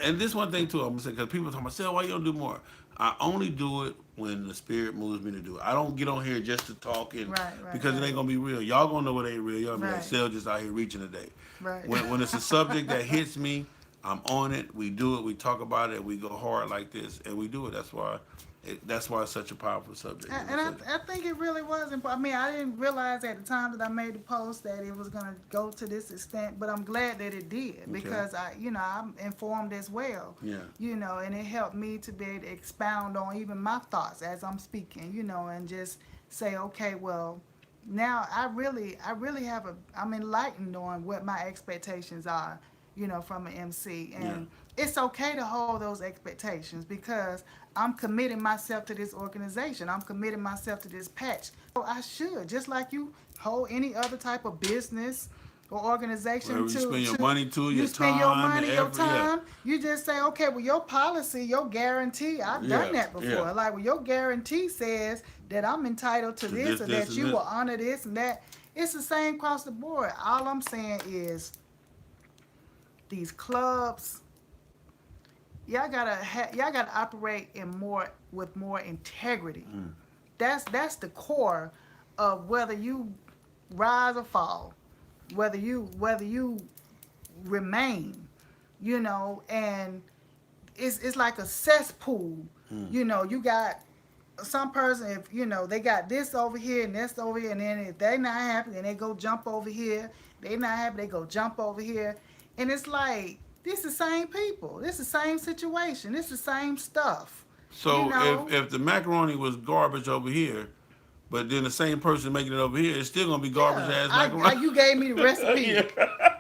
And this one thing too, I'm gonna say because people talk about, "Sel, why you don't do more?" I only do it when the spirit moves me to do it. I don't get on here just to talk and Right, right, because it right. ain't gonna be real. Y'all gonna know it ain't real. Y'all gonna be like, Right. "Sel just out here reaching today." Right. When it's a subject that hits me, I'm on it. We do it. We talk about it. We go hard like this, and we do it. That's why it's such a powerful subject. And I think it really was important. I mean, I didn't realize at the time that I made the post that it was going to go to this extent, but I'm glad that it did because I'm informed as well. Yeah. And it helped me to be able to expound on even my thoughts as I'm speaking, and just say, okay, well, now I'm enlightened on what my expectations are, from an MC. And it's okay to hold those expectations because I'm committing myself to this organization. I'm committing myself to this patch. So I should, just like you hold any other type of business or organization Wherever you spend your money to, you your spend your time, money, and your effort, yeah. time. You just say, okay, well, your policy, your guarantee, I've done that before. Yeah. Like, well, your guarantee says that I'm entitled to this, or that and you this. will honor this and that. It's the same across the board. All I'm saying is these clubs, y'all gotta operate with more integrity. That's the core of whether you rise or fall, whether you remain, and it's like a cesspool. You got some person, if they got this over here and this over here, and then if they not happy, then they go jump over here. They not happy, they go jump over here, and it's like this the same people, this the same situation, this the same stuff. So if the macaroni was garbage over here, but then the same person making it over here, it's still gonna be garbage ass macaroni. You gave me the recipe. Yeah.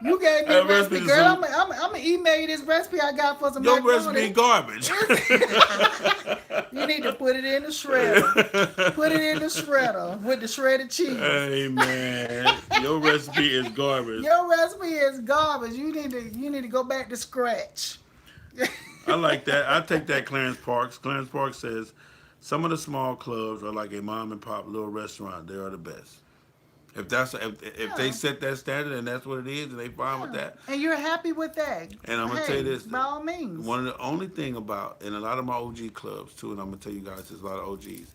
You gave me That the recipe, recipe is girl. some- I'm gonna email you this recipe I got for some Your macaroni. recipe garbage. You need to put it in the shredder. Put it in the shredder with the shredded cheese. Hey man, your recipe is garbage. Your recipe is garbage. You need to go back to scratch. I like that. I take that, Clarence Parks. Clarence Parks says some of the small clubs are like a mom and pop little restaurant. They are the best. If they Yeah. set that standard and that's what it is, and they fine with Yeah. that. And you're happy with that. And I'm gonna tell you Hey, this: by all means. one of the only thing about, and a lot of my OG clubs too, and I'm gonna tell you guys, there's a lot of OGs,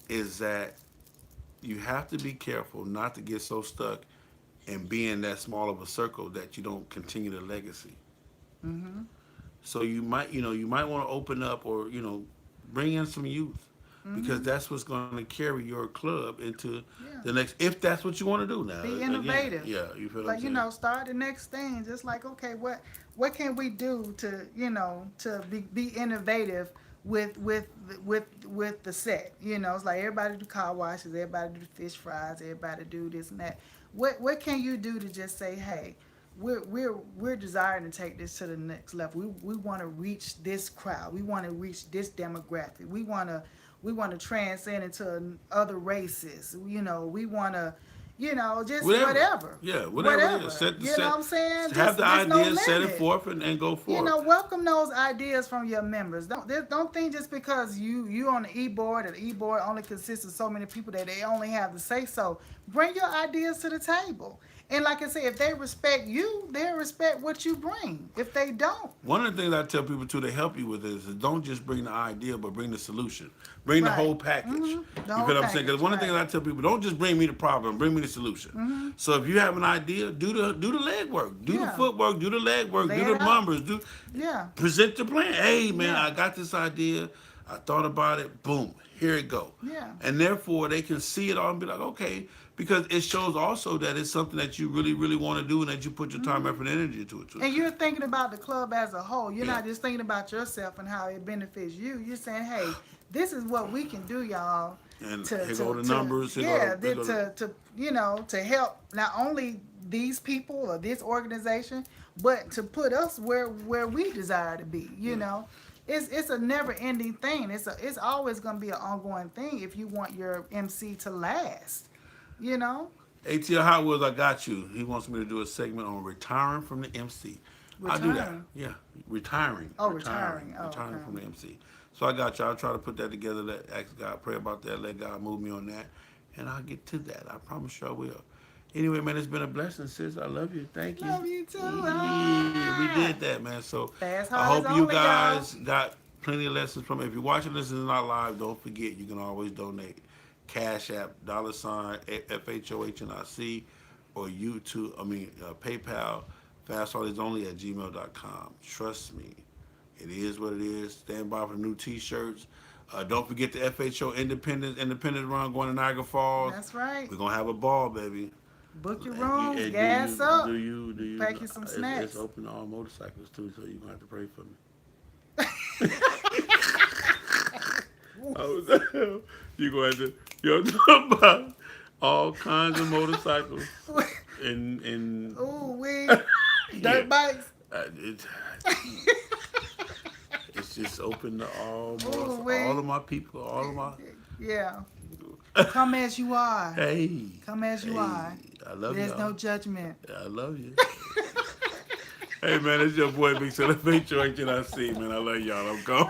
is that you have to be careful not to get so stuck and being that small of a circle that you don't continue the legacy. Mm-hmm. So you might want to open up or bring in some youth because Mm-hmm. that's what's going to carry your club into Yeah. the next. If that's what you want to do now, Be again, innovative. yeah, you feel what I'm Like, saying? start the next thing. Just like, okay, what can we do to, to be innovative with the set. It's like everybody do car washes, everybody do fish fries, everybody do this and that. What can you do to just say, hey, we're desiring to take this to the next level. We want to reach this crowd. We want to reach this demographic. We want to transcend into other races. We want to, just Whatever, whatever, yeah, whatever it is. whatever. Set the You know set. what I'm saying? Have the Just no idea, set it limit. forth, and go forth. Welcome those ideas from your members. Don't think just because you on the e-board and the e-board only consists of so many people that they only have to say so. Bring your ideas to the table. And like I said, if they respect you, they'll respect what you bring. If they don't, One of the things I tell people too to help you with this is don't just bring the idea, but bring the solution. Bring the right? whole package. The You whole feel what I'm saying? Because package, one of the right? things I tell people, don't just bring me the problem, bring me the solution. So if you have an idea, do the leg work, do the Yeah. footwork, do the leg work, Lay do it the out. numbers, do Yeah, present the plan. Hey man, yeah, I got this idea. I thought about it. Boom, here it go. yeah. And therefore they can see it all and be like, okay, because it shows also that it's something that you really, really want to do and that you put your time, effort, and energy into it too. And you're thinking about the club as a whole. You're Yeah. not just thinking about yourself and how it benefits you. You're saying, hey, this is what we can do, y'all. And To here to go the to numbers. Here yeah, go the, to help not only these people or this organization, but to put us where we desire to be. It's a never ending thing. It's always gonna be an ongoing thing if you want your MC to last. You know, ATL Hot Wheels, I got you. He wants me to do a segment on retiring from the MC. I'll do that. retiring. Yeah, retiring. Oh, retiring. Oh, Retiring okay. from the MC. So I got you. I'll try to put that together. Ask God, pray about that. Let God move me on that, and I'll get to that. I promise you I will. Anyway, man, it's been a blessing, sis. I love you. Thank you. Love you too. Yeah, we did that, man. So Fast I Hard is hope you only, guys got plenty of lessons from it. If you're watching this and it's not live, don't forget you can always donate. Cash App, $ FHOHNIC, or YouTube, PayPal, fasthardisonly@gmail.com. Trust me, it is what it is. Stand by for the new T-shirts. Don't forget the FHO Independence Run going to Niagara Falls. That's right. We're gonna have a ball, baby. Book your And rooms, do gas you, up. do you, do you? Pack you some snacks. It's open to all motorcycles too, so you're gonna have to pray for me. You're going to you're talking about all kinds of motorcycles and Ooh, we yeah. dirt bikes. It, it's just open to all Ooh, wee. all of my people, all of my. Yeah. Come as you are. Hey, Come as you are. I love you. There's no judgment. I love you. Hey man, it's your boy Big Son of HOHNIC, man. I love y'all. I'm gone.